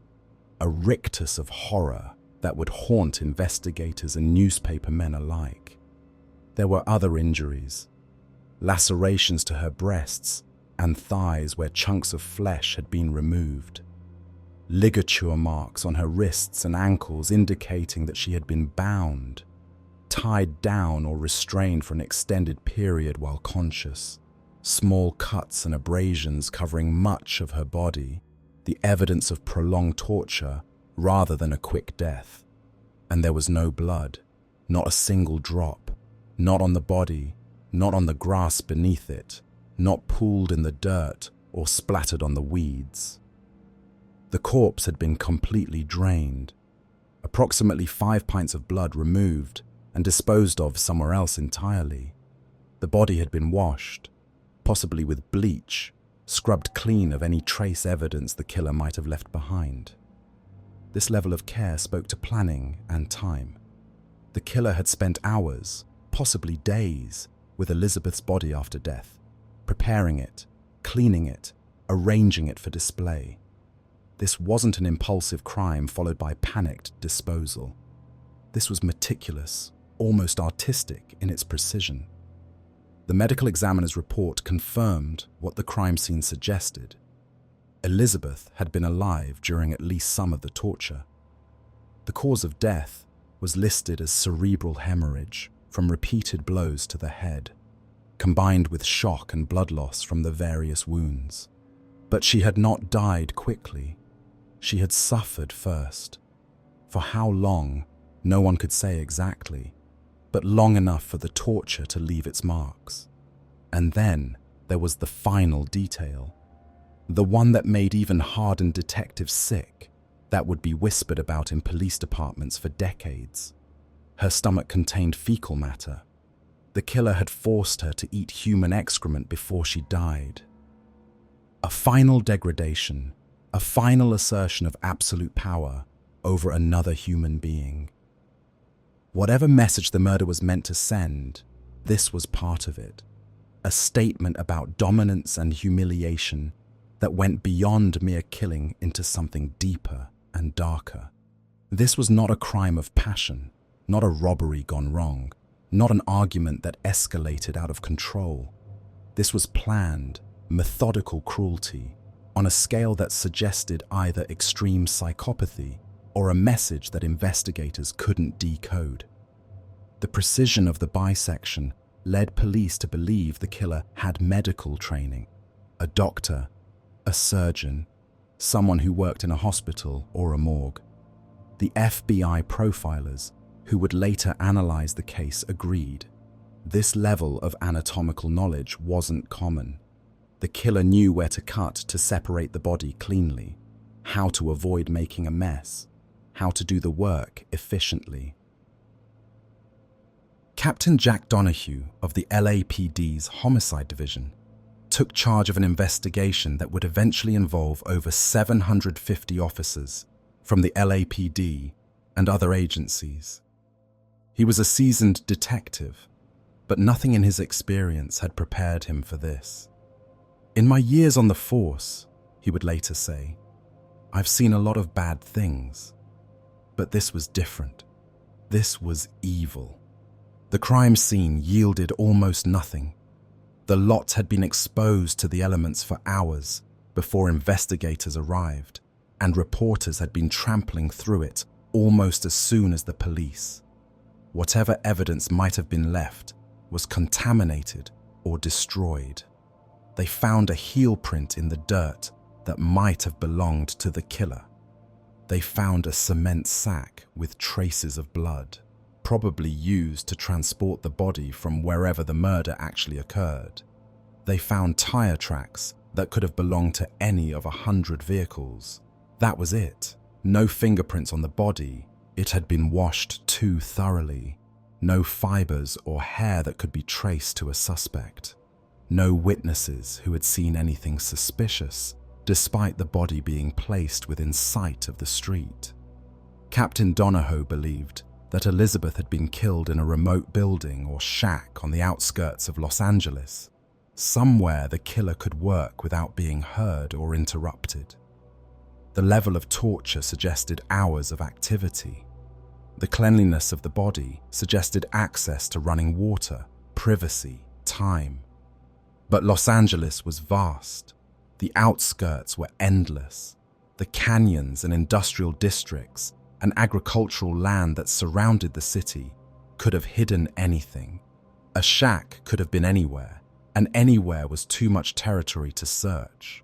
S2: a rictus of horror that would haunt investigators and newspapermen alike. There were other injuries, lacerations to her breasts and thighs where chunks of flesh had been removed, ligature marks on her wrists and ankles indicating that she had been bound, tied down or restrained for an extended period while conscious, small cuts and abrasions covering much of her body, the evidence of prolonged torture rather than a quick death. And there was no blood, not a single drop, not on the body, not on the grass beneath it, not pooled in the dirt or splattered on the weeds. The corpse had been completely drained, approximately 5 pints of blood removed and disposed of somewhere else entirely. The body had been washed, possibly with bleach, scrubbed clean of any trace evidence the killer might have left behind. This level of care spoke to planning and time. The killer had spent hours, possibly days, with Elizabeth's body after death, preparing it, cleaning it, arranging it for display. This wasn't an impulsive crime followed by panicked disposal. This was meticulous, almost artistic in its precision. The medical examiner's report confirmed what the crime scene suggested. Elizabeth had been alive during at least some of the torture. The cause of death was listed as cerebral hemorrhage from repeated blows to the head, combined with shock and blood loss from the various wounds. But she had not died quickly. She had suffered first. For how long, no one could say exactly, but long enough for the torture to leave its marks. And then there was the final detail, the one that made even hardened detectives sick, that would be whispered about in police departments for decades. Her stomach contained fecal matter. The killer had forced her to eat human excrement before she died. A final degradation, a final assertion of absolute power over another human being. Whatever message the murder was meant to send, this was part of it. A statement about dominance and humiliation that went beyond mere killing into something deeper and darker. This was not a crime of passion, not a robbery gone wrong, not an argument that escalated out of control. This was planned, methodical cruelty on a scale that suggested either extreme psychopathy or a message that investigators couldn't decode. The precision of the bisection led police to believe the killer had medical training, a doctor, a surgeon, someone who worked in a hospital or a morgue. The FBI profilers, who would later analyze the case, agreed. This level of anatomical knowledge wasn't common. The killer knew where to cut to separate the body cleanly, how to avoid making a mess, how to do the work efficiently. Captain Jack Donahue of the LAPD's Homicide Division took charge of an investigation that would eventually involve over 750 officers from the LAPD and other agencies. He was a seasoned detective, but nothing in his experience had prepared him for this. "In my years on the force," he would later say, "I've seen a lot of bad things, but this was different. This was evil. The crime scene yielded almost nothing. The lot had been exposed to the elements for hours before investigators arrived, and reporters had been trampling through it almost as soon as the police. Whatever evidence might have been left was contaminated or destroyed. They found a heel print in the dirt that might have belonged to the killer. They found a cement sack with traces of blood, probably used to transport the body from wherever the murder actually occurred. They found tire tracks that could have belonged to any of 100 vehicles. That was it. No fingerprints on the body. It had been washed too thoroughly. No fibers or hair that could be traced to a suspect. No witnesses who had seen anything suspicious, despite the body being placed within sight of the street. Captain Donahoe believed that Elizabeth had been killed in a remote building or shack on the outskirts of Los Angeles, somewhere the killer could work without being heard or interrupted. The level of torture suggested hours of activity. The cleanliness of the body suggested access to running water, privacy, time. But Los Angeles was vast. The outskirts were endless. The canyons and industrial districts and agricultural land that surrounded the city could have hidden anything. A shack could have been anywhere, and anywhere was too much territory to search.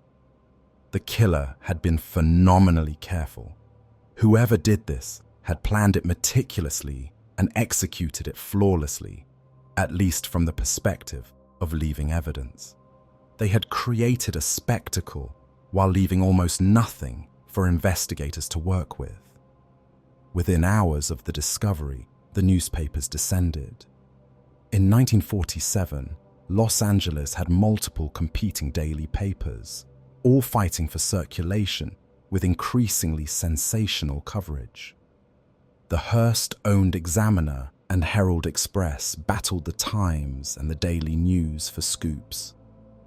S2: The killer had been phenomenally careful. Whoever did this had planned it meticulously and executed it flawlessly, at least from the perspective of leaving evidence. They had created a spectacle while leaving almost nothing for investigators to work with. Within hours of the discovery, the newspapers descended. In 1947, Los Angeles had multiple competing daily papers, all fighting for circulation with increasingly sensational coverage. The Hearst-owned Examiner and Herald Express battled the Times and the Daily News for scoops.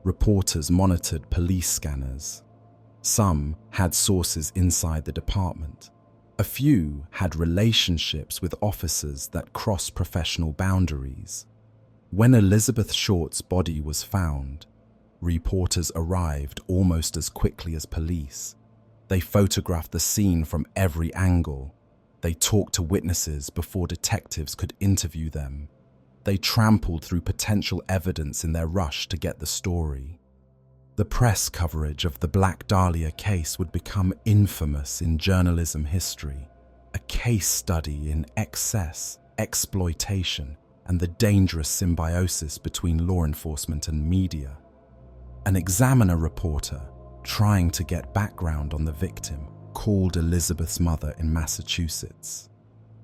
S2: Reporters monitored police scanners. Some had sources inside the department. A few had relationships with officers that crossed professional boundaries. When Elizabeth Short's body was found, reporters arrived almost as quickly as police. They photographed the scene from every angle. They talked to witnesses before detectives could interview them. They trampled through potential evidence in their rush to get the story. The press coverage of the Black Dahlia case would become infamous in journalism history, a case study in excess, exploitation, and the dangerous symbiosis between law enforcement and media. An Examiner reporter, trying to get background on the victim, called Elizabeth's mother in Massachusetts.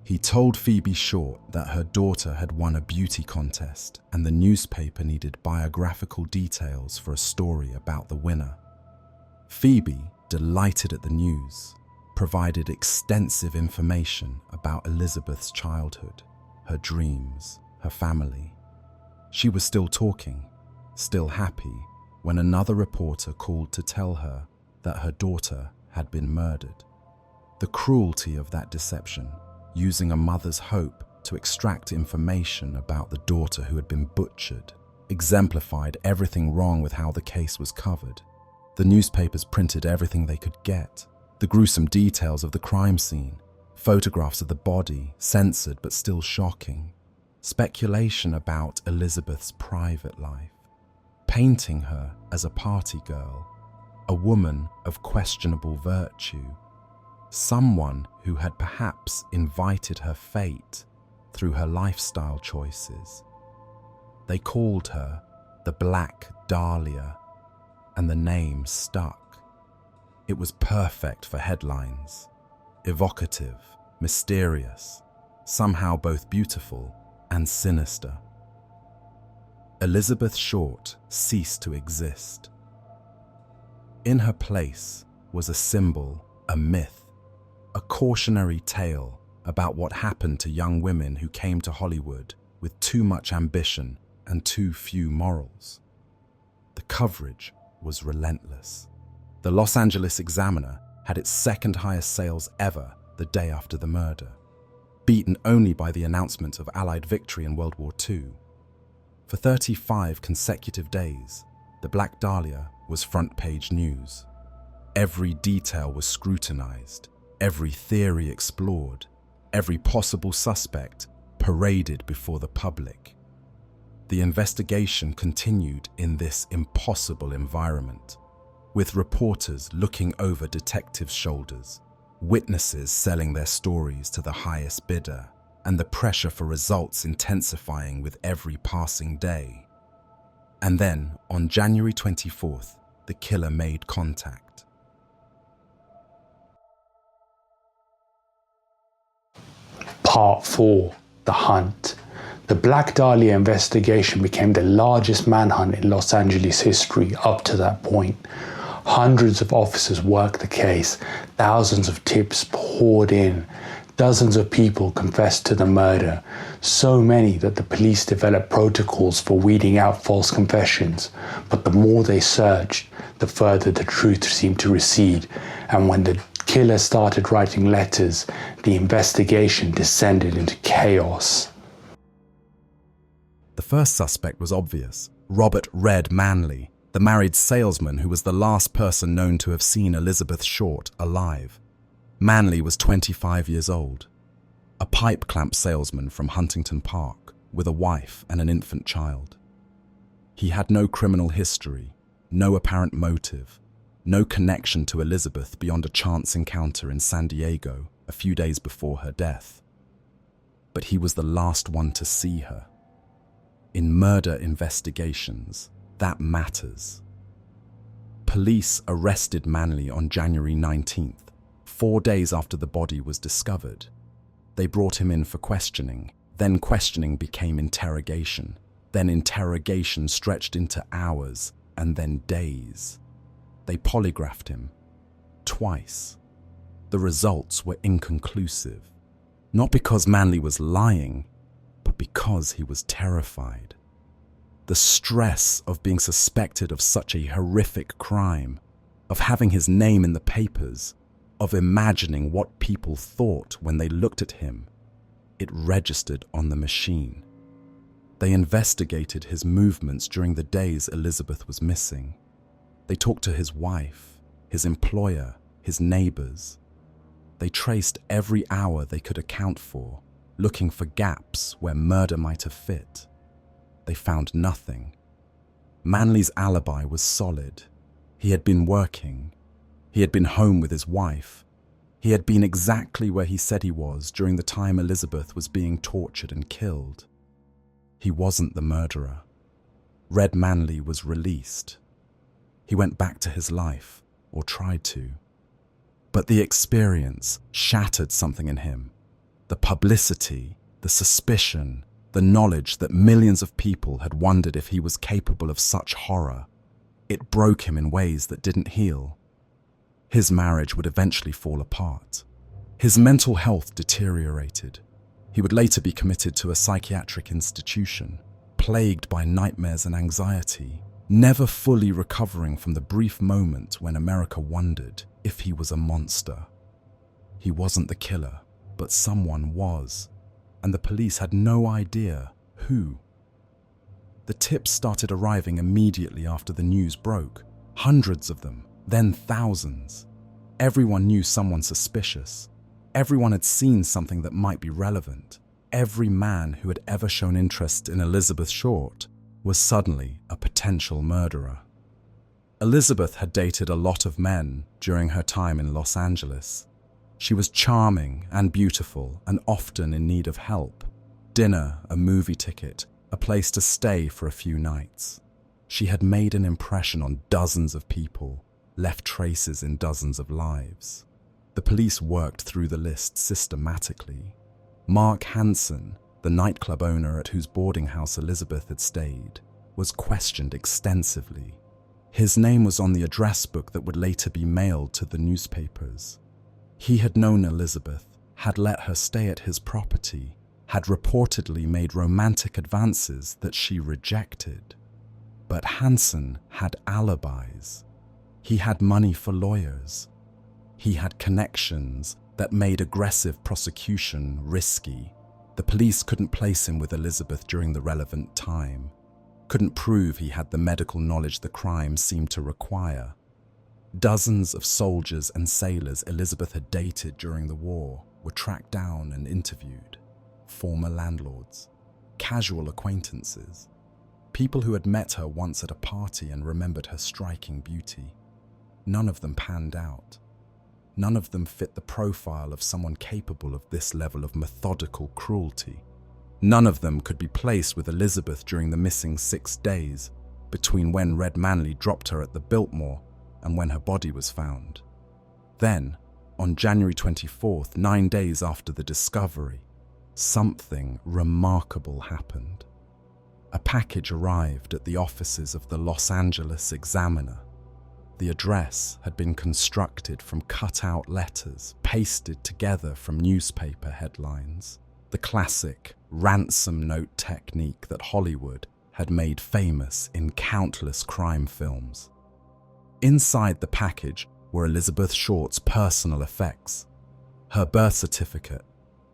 S2: He told Phoebe Short that her daughter had won a beauty contest and the newspaper needed biographical details for a story about the winner. Phoebe, delighted at the news, provided extensive information about Elizabeth's childhood, her dreams, her family. She was still talking, still happy, when another reporter called to tell her that her daughter had been murdered. The cruelty of that deception, using a mother's hope to extract information about the daughter who had been butchered, exemplified everything wrong with how the case was covered. The newspapers printed everything they could get, the gruesome details of the crime scene, photographs of the body, censored but still shocking, speculation about Elizabeth's private life, painting her as a party girl, a woman of questionable virtue, someone who had perhaps invited her fate through her lifestyle choices. They called her the Black Dahlia, and the name stuck. It was perfect for headlines, evocative, mysterious, somehow both beautiful and sinister. Elizabeth Short ceased to exist. In her place was a symbol, a myth, a cautionary tale about what happened to young women who came to Hollywood with too much ambition and too few morals. The coverage was relentless. The Los Angeles Examiner had its second highest sales ever the day after the murder. beaten only by the announcement of Allied victory in World War II. For 35 consecutive days, the Black Dahlia was front-page news. Every detail was scrutinized, every theory explored, every possible suspect paraded before the public. The investigation continued in this impossible environment, with reporters looking over detectives' shoulders, witnesses selling their stories to the highest bidder, and the pressure for results intensifying with every passing day. And then, on January 24th, the killer made contact.
S1: Part 4. The Hunt. The Black Dahlia investigation became the largest manhunt in Los Angeles history up to that point. Hundreds of officers worked the case, thousands of tips poured in, dozens of people confessed to the murder, so many that the police developed protocols for weeding out false confessions. But the more they searched, the further the truth seemed to recede, and when the killer started writing letters, the investigation descended into chaos.
S2: The first suspect was obvious: Robert "Red" Manley, the married salesman who was the last person known to have seen Elizabeth Short alive. Manley was 25 years old, a pipe clamp salesman from Huntington Park with a wife and an infant child. He had no criminal history, no apparent motive, no connection to Elizabeth beyond a chance encounter in San Diego a few days before her death. But he was the last one to see her. In murder investigations, that matters. Police arrested Manley on January 19th, 4 days after the body was discovered. They brought him in for questioning, then questioning became interrogation, then interrogation stretched into hours, and then days. They polygraphed him twice. The results were inconclusive, not because Manley was lying, but because he was terrified. The stress of being suspected of such a horrific crime, of having his name in the papers, of imagining what people thought when they looked at him, it registered on the machine. They investigated his movements during the days Elizabeth was missing. They talked to his wife, his employer, his neighbors. They traced every hour they could account for, looking for gaps where murder might have fit. They found nothing. Manley's alibi was solid. He had been working. He had been home with his wife. He had been exactly where he said he was during the time Elizabeth was being tortured and killed. He wasn't the murderer. Red Manley was released. He went back to his life, or tried to. But the experience shattered something in him. The publicity, the suspicion, the knowledge that millions of people had wondered if he was capable of such horror. It broke him in ways that didn't heal. His marriage would eventually fall apart. His mental health deteriorated. He would later be committed to a psychiatric institution, plagued by nightmares and anxiety, never fully recovering from the brief moment when America wondered if he was a monster. He wasn't the killer, but someone was, and the police had no idea who. The tips started arriving immediately after the news broke, hundreds of them, then thousands. Everyone knew someone suspicious. Everyone had seen something that might be relevant. Every man who had ever shown interest in Elizabeth Short was suddenly a potential murderer. Elizabeth had dated a lot of men during her time in Los Angeles. She was charming and beautiful and often in need of help. Dinner, a movie ticket, a place to stay for a few nights. She had made an impression on dozens of people, left traces in dozens of lives. The police worked through the list systematically. Mark Hansen, the nightclub owner at whose boarding house Elizabeth had stayed, was questioned extensively. His name was on the address book that would later be mailed to the newspapers. He had known Elizabeth, had let her stay at his property, had reportedly made romantic advances that she rejected. But Hansen had alibis. He had money for lawyers. He had connections that made aggressive prosecution risky. The police couldn't place him with Elizabeth during the relevant time, couldn't prove he had the medical knowledge the crime seemed to require. Dozens of soldiers and sailors Elizabeth had dated during the war were tracked down and interviewed. Former landlords, casual acquaintances, people who had met her once at a party and remembered her striking beauty. None of them panned out. None of them fit the profile of someone capable of this level of methodical cruelty. None of them could be placed with Elizabeth during the missing 6 days between when Red Manley dropped her at the Biltmore and when her body was found. Then, on January 24th, 9 days after the discovery, something remarkable happened. A package arrived at the offices of the Los Angeles Examiner. The address had been constructed from cut-out letters pasted together from newspaper headlines, the classic ransom note technique that Hollywood had made famous in countless crime films. Inside the package were Elizabeth Short's personal effects, her birth certificate,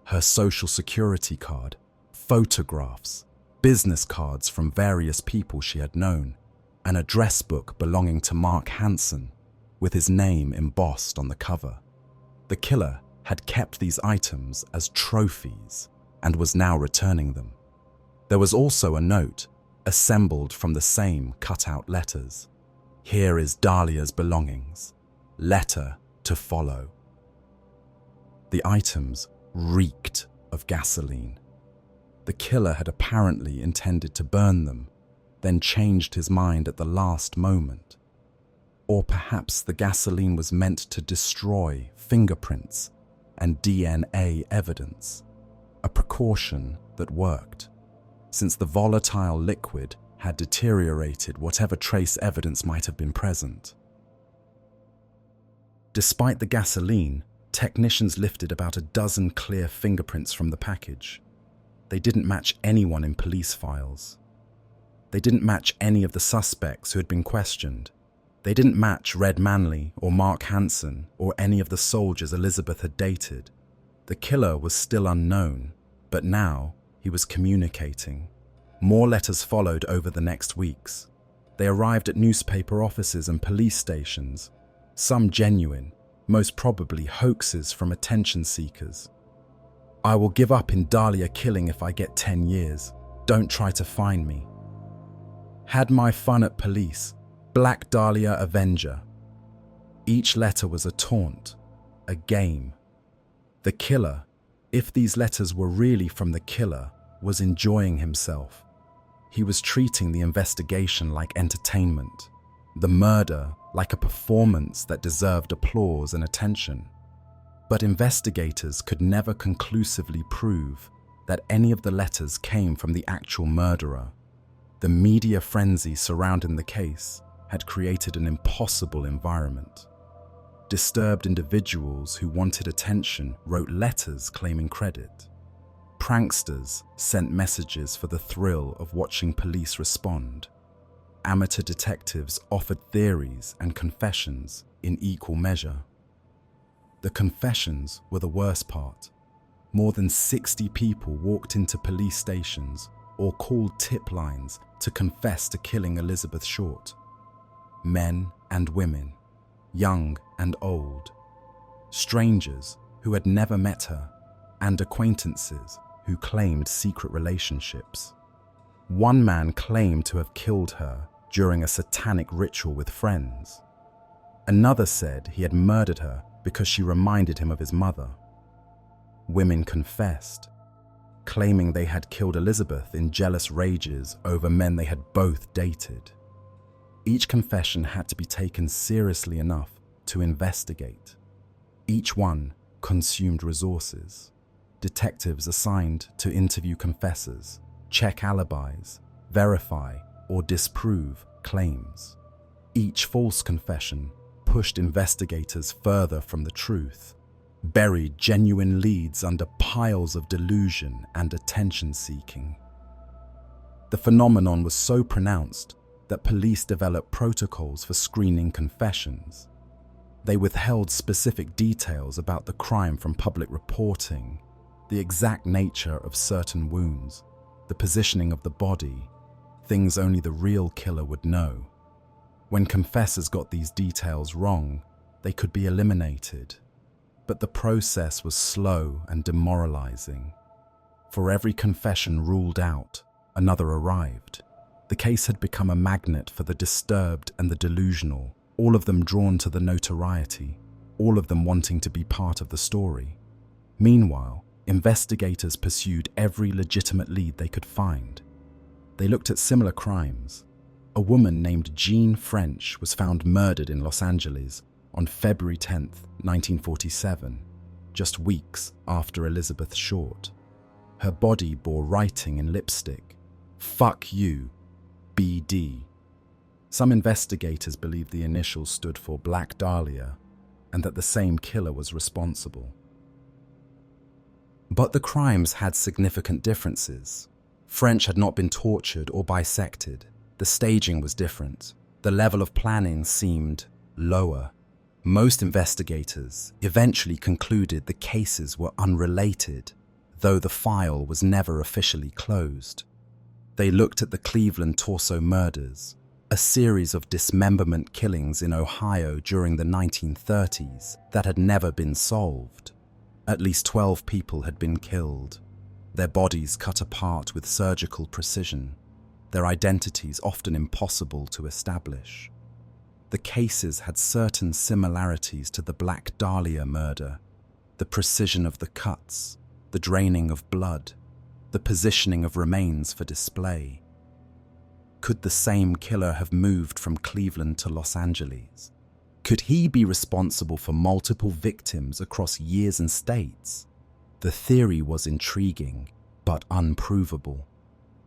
S2: her social security card, photographs, business cards from various people she had known, an address book belonging to Mark Hansen, with his name embossed on the cover. The killer had kept these items as trophies and was now returning them. There was also a note, assembled from the same cut-out letters. Here is Dahlia's belongings. Letter to follow. The items reeked of gasoline. The killer had apparently intended to burn them, then changed his mind at the last moment. Or perhaps the gasoline was meant to destroy fingerprints and DNA evidence, a precaution that worked, since the volatile liquid had deteriorated whatever trace evidence might have been present. Despite the gasoline, technicians lifted about a dozen clear fingerprints from the package. They didn't match anyone in police files. They didn't match any of the suspects who had been questioned. They didn't match Red Manley or Mark Hansen or any of the soldiers Elizabeth had dated. The killer was still unknown, but now he was communicating. More letters followed over the next weeks. They arrived at newspaper offices and police stations, some genuine, most probably hoaxes from attention seekers. I will give up in Dahlia killing if I get 10 years. Don't try to find me. Had my fun at police. Black Dahlia Avenger. Each letter was a taunt, a game. The killer, if these letters were really from the killer, was enjoying himself. He was treating the investigation like entertainment, the murder like a performance that deserved applause and attention. But investigators could never conclusively prove that any of the letters came from the actual murderer. The media frenzy surrounding the case had created an impossible environment. Disturbed individuals who wanted attention wrote letters claiming credit. Pranksters sent messages for the thrill of watching police respond. Amateur detectives offered theories and confessions in equal measure. The confessions were the worst part. More than 60 people walked into police stations or called tip lines to confess to killing Elizabeth Short. Men and women, young and old, strangers who had never met her, and acquaintances who claimed secret relationships. One man claimed to have killed her during a satanic ritual with friends. Another said he had murdered her because she reminded him of his mother. Women confessed, claiming they had killed Elizabeth in jealous rages over men they had both dated. Each confession had to be taken seriously enough to investigate. Each one consumed resources. Detectives assigned to interview confessors, check alibis, verify or disprove claims. Each false confession pushed investigators further from the truth, buried genuine leads under piles of delusion and attention-seeking. The phenomenon was so pronounced that police developed protocols for screening confessions. They withheld specific details about the crime from public reporting, the exact nature of certain wounds, the positioning of the body, things only the real killer would know. When confessors got these details wrong, they could be eliminated. But the process was slow and demoralizing. For every confession ruled out, another arrived. The case had become a magnet for the disturbed and the delusional, all of them drawn to the notoriety, all of them wanting to be part of the story. Meanwhile, investigators pursued every legitimate lead they could find. They looked at similar crimes. A woman named Jean French was found murdered in Los Angeles on February 10, 1947, just weeks after Elizabeth Short. Her body bore writing in lipstick, "Fuck you, BD." Some investigators believe the initials stood for Black Dahlia and that the same killer was responsible. But the crimes had significant differences. French had not been tortured or bisected. The staging was different. The level of planning seemed lower. Most investigators eventually concluded the cases were unrelated, though the file was never officially closed. They looked at the Cleveland torso murders, a series of dismemberment killings in Ohio during the 1930s that had never been solved. At least 12 people had been killed, their bodies cut apart with surgical precision, their identities often impossible to establish. The cases had certain similarities to the Black Dahlia murder: the precision of the cuts, the draining of blood, the positioning of remains for display. Could the same killer have moved from Cleveland to Los Angeles? Could he be responsible for multiple victims across years and states? The theory was intriguing, but unprovable.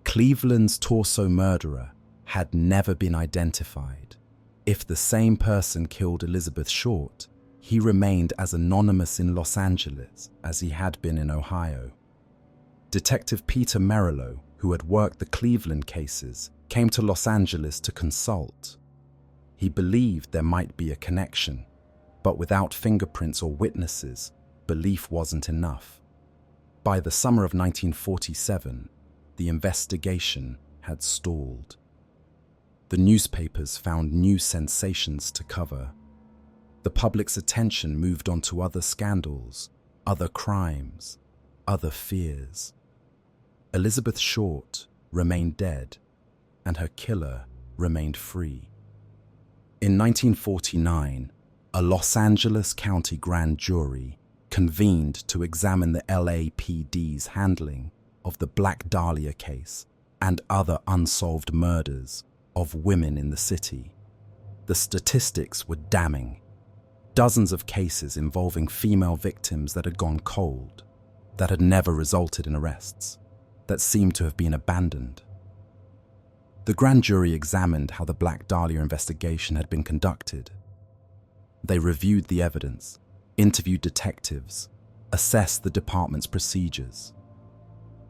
S2: Cleveland's torso murderer had never been identified. If the same person killed Elizabeth Short, he remained as anonymous in Los Angeles as he had been in Ohio. Detective Peter Merillo, who had worked the Cleveland cases, came to Los Angeles to consult. He believed there might be a connection, but without fingerprints or witnesses, belief wasn't enough. By the summer of 1947, the investigation had stalled. The newspapers found new sensations to cover. The public's attention moved on to other scandals, other crimes, other fears. Elizabeth Short remained dead, and her killer remained free. In 1949, a Los Angeles County grand jury convened to examine the LAPD's handling of the Black Dahlia case and other unsolved murders of women in the city. The statistics were damning. Dozens of cases involving female victims that had gone cold, that had never resulted in arrests, that seemed to have been abandoned. The grand jury examined how the Black Dahlia investigation had been conducted. They reviewed the evidence, interviewed detectives, assessed the department's procedures.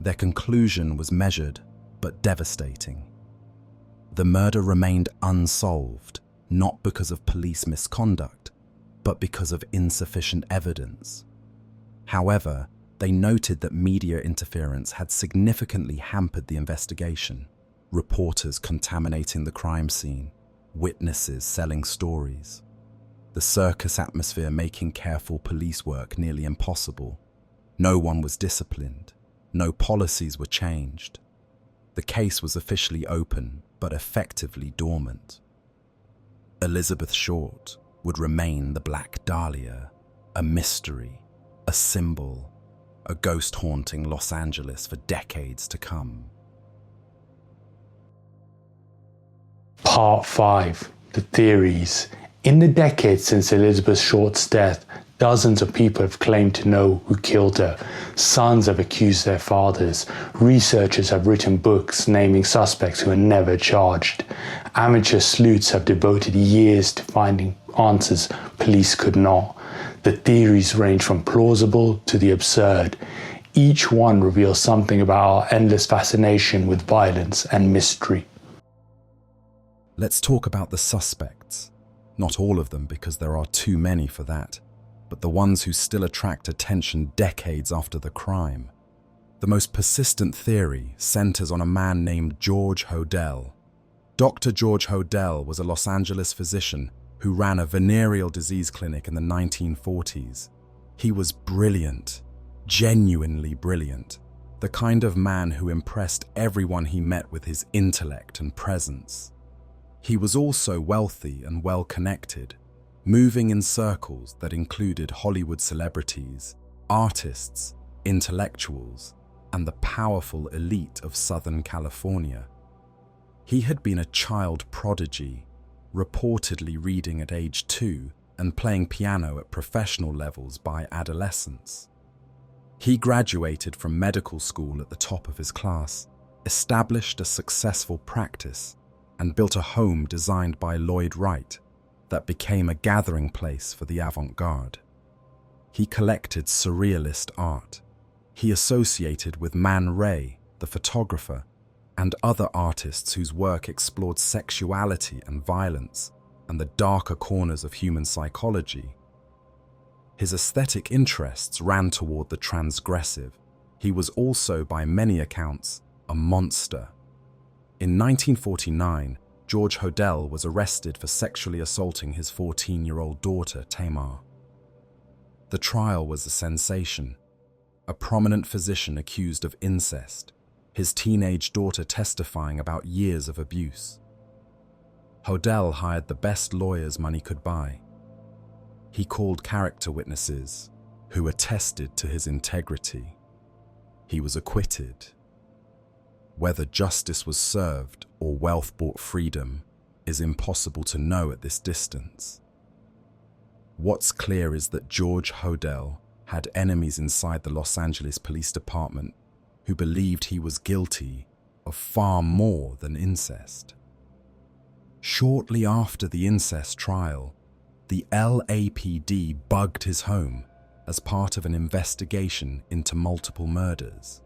S2: Their conclusion was measured but devastating. The murder remained unsolved, not because of police misconduct, but because of insufficient evidence. However, they noted that media interference had significantly hampered the investigation. Reporters contaminating the crime scene, witnesses selling stories, the circus atmosphere making careful police work nearly impossible. No one was disciplined, no policies were changed. The case was officially open, but effectively dormant. Elizabeth Short would remain the Black Dahlia, a mystery, a symbol, a ghost haunting Los Angeles for decades to come.
S1: Part 5. The theories. In the decades since Elizabeth Short's death, dozens of people have claimed to know who killed her. Sons have accused their fathers. Researchers have written books naming suspects who are never charged. Amateur sleuths have devoted years to finding answers police could not. The theories range from plausible to the absurd. Each one reveals something about our endless fascination with violence and mystery.
S2: Let's talk about the suspects. Not all of them, because there are too many for that, but the ones who still attract attention decades after the crime. The most persistent theory centers on a man named George Hodel. Dr. George Hodel was a Los Angeles physician who ran a venereal disease clinic in the 1940s. He was brilliant, genuinely brilliant, the kind of man who impressed everyone he met with his intellect and presence. He was also wealthy and well-connected, moving in circles that included Hollywood celebrities, artists, intellectuals, and the powerful elite of Southern California. He had been a child prodigy, reportedly reading at age 2 and playing piano at professional levels by adolescence. He graduated from medical school at the top of his class, established a successful practice, and built a home designed by Lloyd Wright that became a gathering place for the avant-garde. He collected surrealist art. He associated with Man Ray, the photographer, and other artists whose work explored sexuality and violence and the darker corners of human psychology. His aesthetic interests ran toward the transgressive. He was also, by many accounts, a monster. In 1949, George Hodel was arrested for sexually assaulting his 14-year-old daughter, Tamar. The trial was a sensation. A prominent physician accused of incest, his teenage daughter testifying about years of abuse. Hodel hired the best lawyers money could buy. He called character witnesses who attested to his integrity. He was acquitted. Whether justice was served or wealth bought freedom is impossible to know at this distance. What's clear is that George Hodel had enemies inside the Los Angeles Police Department who believed he was guilty of far more than incest. Shortly after the incest trial, the LAPD bugged his home as part of an investigation into multiple murders,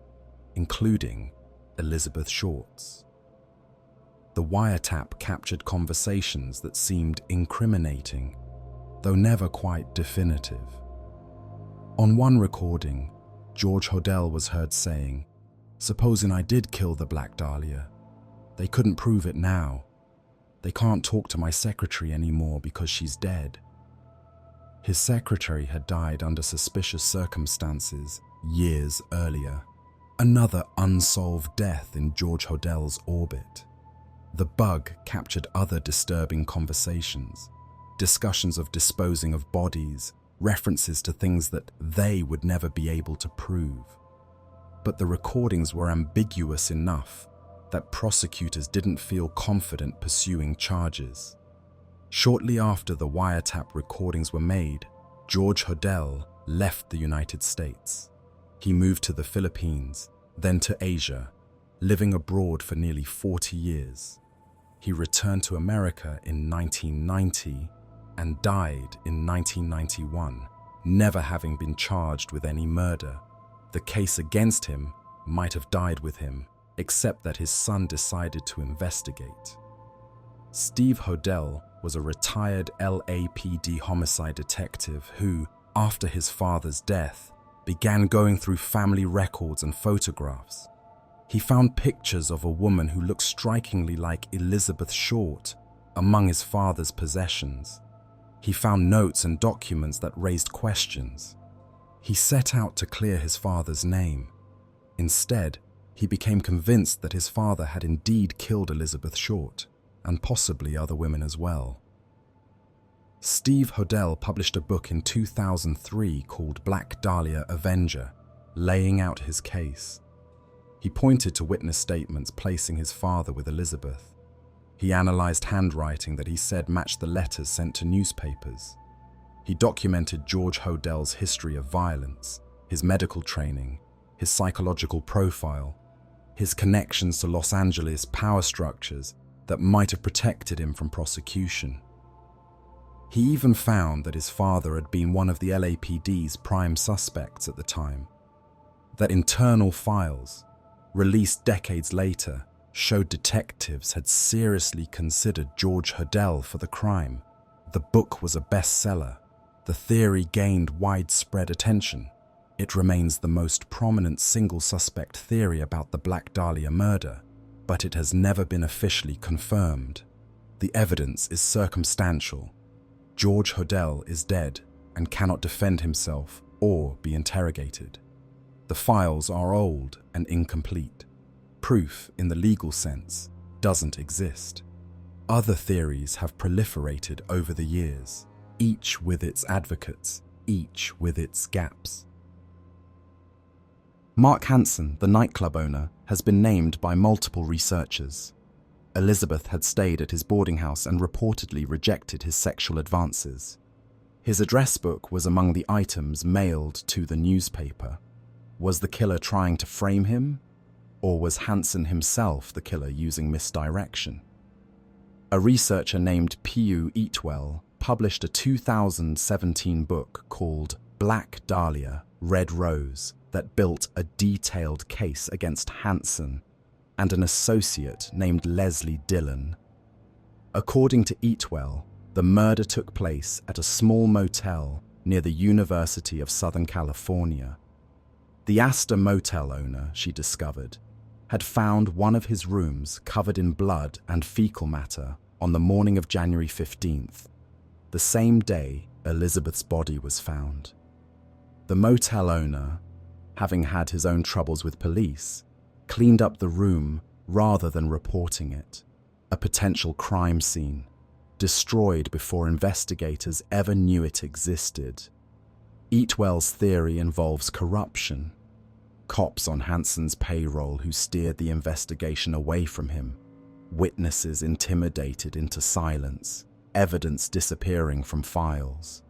S2: including Elizabeth Short's. The wiretap captured conversations that seemed incriminating, though never quite definitive. On one recording, George Hodel was heard saying, "Supposing I did kill the Black Dahlia, they couldn't prove it now. They can't talk to my secretary anymore because she's dead." His secretary had died under suspicious circumstances years earlier. Another unsolved death in George Hodel's orbit. The bug captured other disturbing conversations, discussions of disposing of bodies, references to things that they would never be able to prove. But the recordings were ambiguous enough that prosecutors didn't feel confident pursuing charges. Shortly after the wiretap recordings were made, George Hodel left the United States. He moved to the Philippines, then to Asia, living abroad for nearly 40 years. He returned to America in 1990 and died in 1991, never having been charged with any murder. The case against him might have died with him, except that his son decided to investigate. Steve Hodel was a retired LAPD homicide detective who, after his father's death, began going through family records and photographs. He found pictures of a woman who looked strikingly like Elizabeth Short among his father's possessions. He found notes and documents that raised questions. He set out to clear his father's name. Instead, he became convinced that his father had indeed killed Elizabeth Short, and possibly other women as well. Steve Hodel published a book in 2003 called Black Dahlia Avenger, laying out his case. He pointed to witness statements placing his father with Elizabeth. He analyzed handwriting that he said matched the letters sent to newspapers. He documented George Hodel's history of violence, his medical training, his psychological profile, his connections to Los Angeles power structures that might have protected him from prosecution. He even found that his father had been one of the LAPD's prime suspects at the time. That internal files, released decades later, showed detectives had seriously considered George Hodel for the crime. The book was a bestseller. The theory gained widespread attention. It remains the most prominent single suspect theory about the Black Dahlia murder, but it has never been officially confirmed. The evidence is circumstantial. George Hodel is dead and cannot defend himself or be interrogated. The files are old and incomplete. Proof, in the legal sense, doesn't exist. Other theories have proliferated over the years, each with its advocates, each with its gaps. Mark Hansen, the nightclub owner, has been named by multiple researchers. Elizabeth had stayed at his boarding house and reportedly rejected his sexual advances. His address book was among the items mailed to the newspaper. Was the killer trying to frame him? Or was Hansen himself the killer using misdirection? A researcher named P.U. Eatwell published a 2017 book called Black Dahlia, Red Rose that built a detailed case against Hansen and an associate named Leslie Dillon. According to Eatwell, the murder took place at a small motel near the University of Southern California. The Astor motel owner, she discovered, had found one of his rooms covered in blood and fecal matter on the morning of January 15th, the same day Elizabeth's body was found. The motel owner, having had his own troubles with police, cleaned up the room rather than reporting it, a potential crime scene, destroyed before investigators ever knew it existed. Eatwell's theory involves corruption. Cops on Hansen's payroll who steered the investigation away from him, witnesses intimidated into silence, evidence disappearing from files.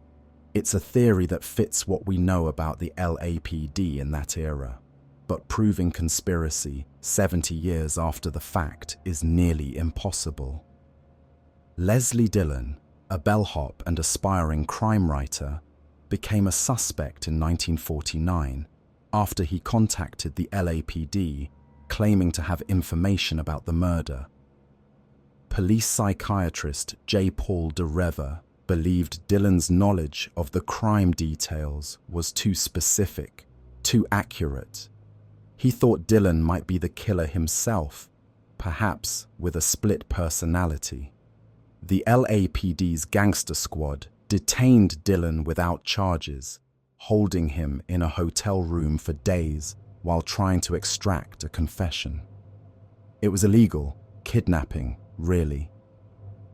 S2: It's a theory that fits what we know about the LAPD in that era, but proving conspiracy 70 years after the fact is nearly impossible. Leslie Dillon, a bellhop and aspiring crime writer, became a suspect in 1949 after he contacted the LAPD claiming to have information about the murder. Police psychiatrist J. Paul DeReva believed Dillon's knowledge of the crime details was too specific, too accurate. He thought Dillon might be the killer himself, perhaps with a split personality. The LAPD's gangster squad detained Dillon without charges, holding him in a hotel room for days while trying to extract a confession. It was illegal, kidnapping, really.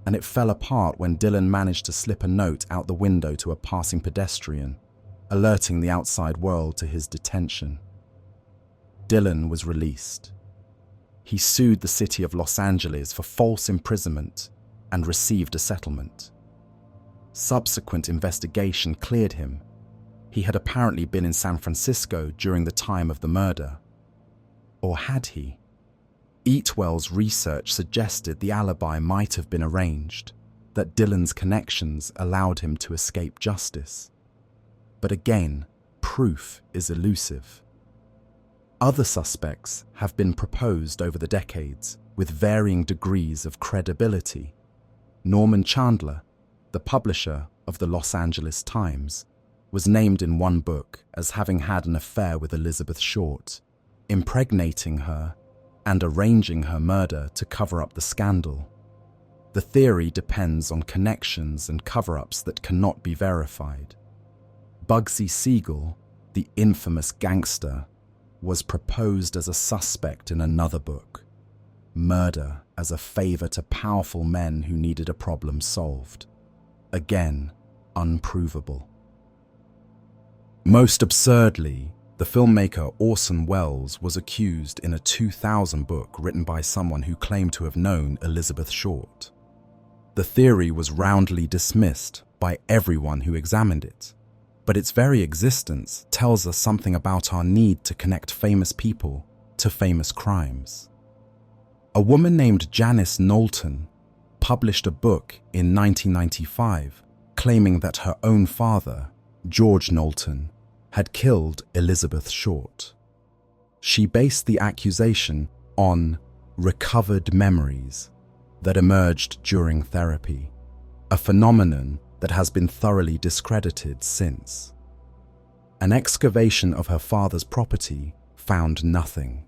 S2: And it fell apart when Dillon managed to slip a note out the window to a passing pedestrian, alerting the outside world to his detention. Dillon was released. He sued the city of Los Angeles for false imprisonment and received a settlement. Subsequent investigation cleared him. He had apparently been in San Francisco during the time of the murder. Or had he? Eatwell's research suggested the alibi might have been arranged, that Dillon's connections allowed him to escape justice. But again, proof is elusive. Other suspects have been proposed over the decades with varying degrees of credibility. Norman Chandler, the publisher of the Los Angeles Times, was named in one book as having had an affair with Elizabeth Short, impregnating her and arranging her murder to cover up the scandal. The theory depends on connections and cover-ups that cannot be verified. Bugsy Siegel, the infamous gangster, was proposed as a suspect in another book, Murder as a Favor to Powerful Men Who Needed a Problem Solved. Again, unprovable. Most absurdly, the filmmaker Orson Welles was accused in a 2000 book written by someone who claimed to have known Elizabeth Short. The theory was roundly dismissed by everyone who examined it, but its very existence tells us something about our need to connect famous people to famous crimes. A woman named Janice Knowlton published a book in 1995 claiming that her own father, George Knowlton, had killed Elizabeth Short. She based the accusation on recovered memories that emerged during therapy. a phenomenon that has been thoroughly discredited since. An excavation of her father's property found nothing.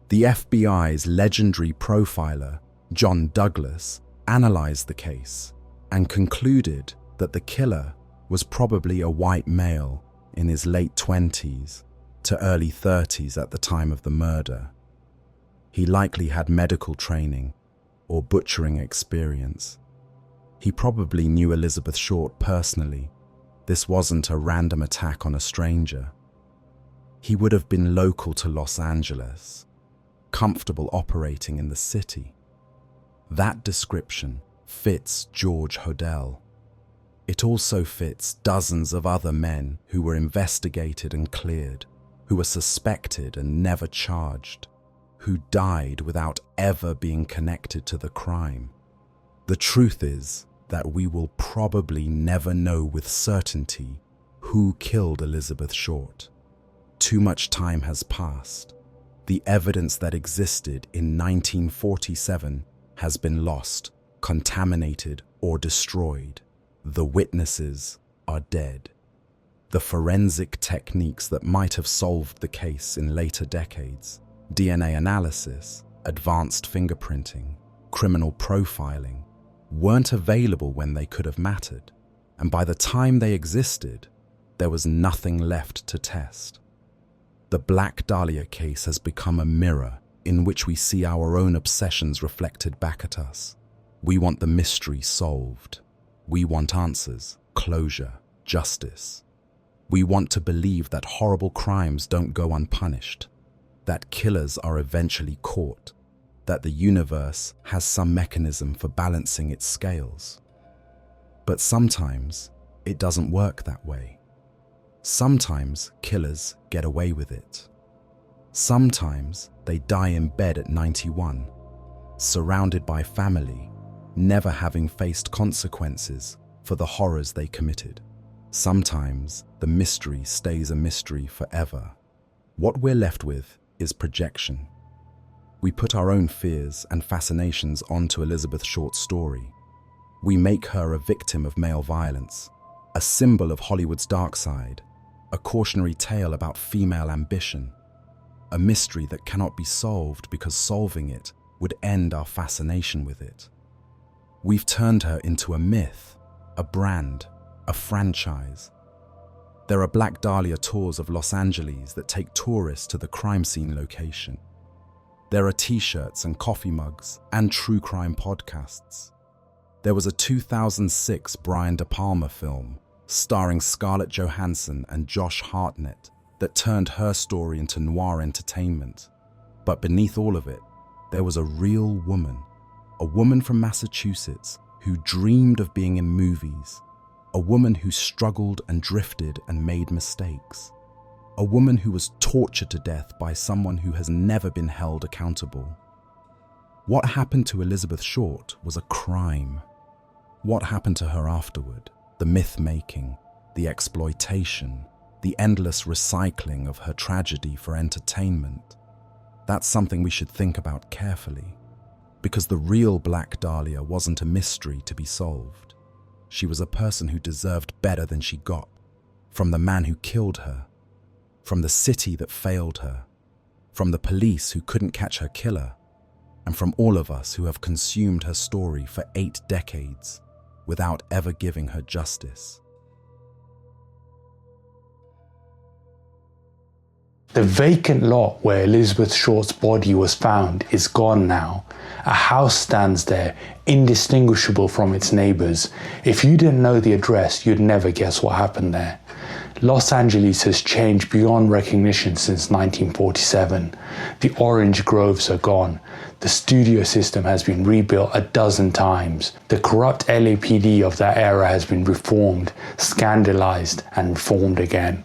S2: The FBI's legendary profiler, John Douglas, analyzed the case and concluded that the killer was probably a white male in his late 20s to early 30s at the time of the murder. He likely had medical training or butchering experience. He probably knew Elizabeth Short personally. This wasn't a random attack on a stranger. He would have been local to Los Angeles, comfortable operating in the city. That description fits George Hodel. It also fits dozens of other men who were investigated and cleared, who were suspected and never charged, who died without ever being connected to the crime. The truth is that we will probably never know with certainty who killed Elizabeth Short. Too much time has passed. The evidence that existed in 1947 has been lost, contaminated, or destroyed. The witnesses are dead. The forensic techniques that might have solved the case in later decades, DNA analysis, advanced fingerprinting, criminal profiling, weren't available when they could have mattered, and by the time they existed, there was nothing left to test. The Black Dahlia case has become a mirror in which we see our own obsessions reflected back at us. We want the mystery solved. We want answers, closure, justice. We want to believe that horrible crimes don't go unpunished, that killers are eventually caught, that the universe has some mechanism for balancing its scales. But sometimes it doesn't work that way. Sometimes killers get away with it. Sometimes they die in bed at 91, surrounded by family, never having faced consequences for the horrors they committed. Sometimes the mystery stays a mystery forever. What we're left with is projection. We put our own fears and fascinations onto Elizabeth Short's story. We make her a victim of male violence, a symbol of Hollywood's dark side, a cautionary tale about female ambition, a mystery that cannot be solved because solving it would end our fascination with it. We've turned her into a myth, a brand, a franchise. There are Black Dahlia tours of Los Angeles that take tourists to the crime scene location. There are t-shirts and coffee mugs and true crime podcasts. There was a 2006 Brian De Palma film starring Scarlett Johansson and Josh Hartnett that turned her story into noir entertainment. But beneath all of it, there was a real woman, a woman from Massachusetts who dreamed of being in movies, a woman who struggled and drifted and made mistakes, a woman who was tortured to death by someone who has never been held accountable. What happened to Elizabeth Short was a crime. What happened to her afterward? The myth-making, the exploitation, the endless recycling of her tragedy for entertainment. That's something we should think about carefully, because the real Black Dahlia wasn't a mystery to be solved. She was a person who deserved better than she got, from the man who killed her, from the city that failed her, from the police who couldn't catch her killer, and from all of us who have consumed her story for 8 decades without ever giving her justice.
S1: The vacant lot where Elizabeth Short's body was found is gone now. A house stands there, indistinguishable from its neighbors. If you didn't know the address, you'd never guess what happened there. Los Angeles has changed beyond recognition since 1947. The orange groves are gone. The studio system has been rebuilt a dozen times. The corrupt LAPD of that era has been reformed, scandalized, and reformed again.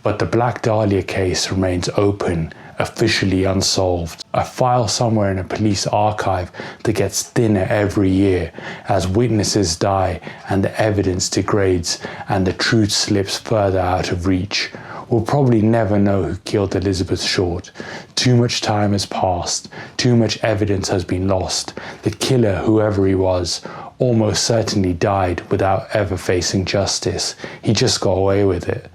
S1: But the Black Dahlia case remains open, officially unsolved. A file somewhere in a police archive that gets thinner every year as witnesses die and the evidence degrades and the truth slips further out of reach. We'll probably never know who killed Elizabeth Short. Too much time has passed. Too much evidence has been lost. The killer, whoever he was, almost certainly died without ever facing justice. He just got away with it.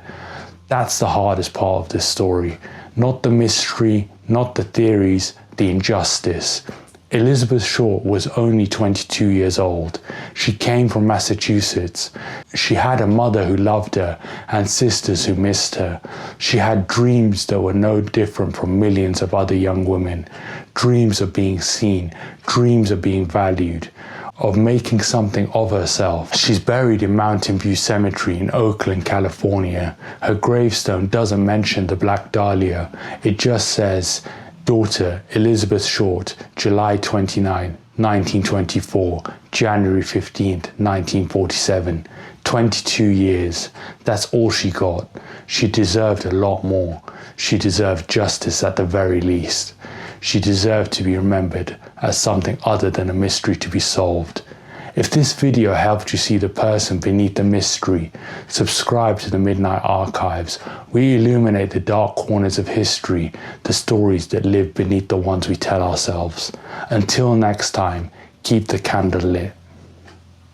S1: That's the hardest part of this story. Not the mystery, not the theories, the injustice. Elizabeth Short was only 22 years old. She came from Massachusetts. She had a mother who loved her and sisters who missed her. She had dreams that were no different from millions of other young women. Dreams of being seen, dreams of being valued, of making something of herself. She's buried in Mountain View Cemetery in Oakland, California. Her gravestone doesn't mention the Black Dahlia. It just says, Daughter Elizabeth Short, July 29, 1924, January 15th, 1947. 22 years. That's all she got. She deserved a lot more. She deserved justice at the very least. She deserved to be remembered as something other than a mystery to be solved. If this video helped you see the person beneath the mystery, subscribe to the Midnight Archives. We illuminate the dark corners of history, the stories that live beneath the ones we tell ourselves. Until next time, keep the candle lit.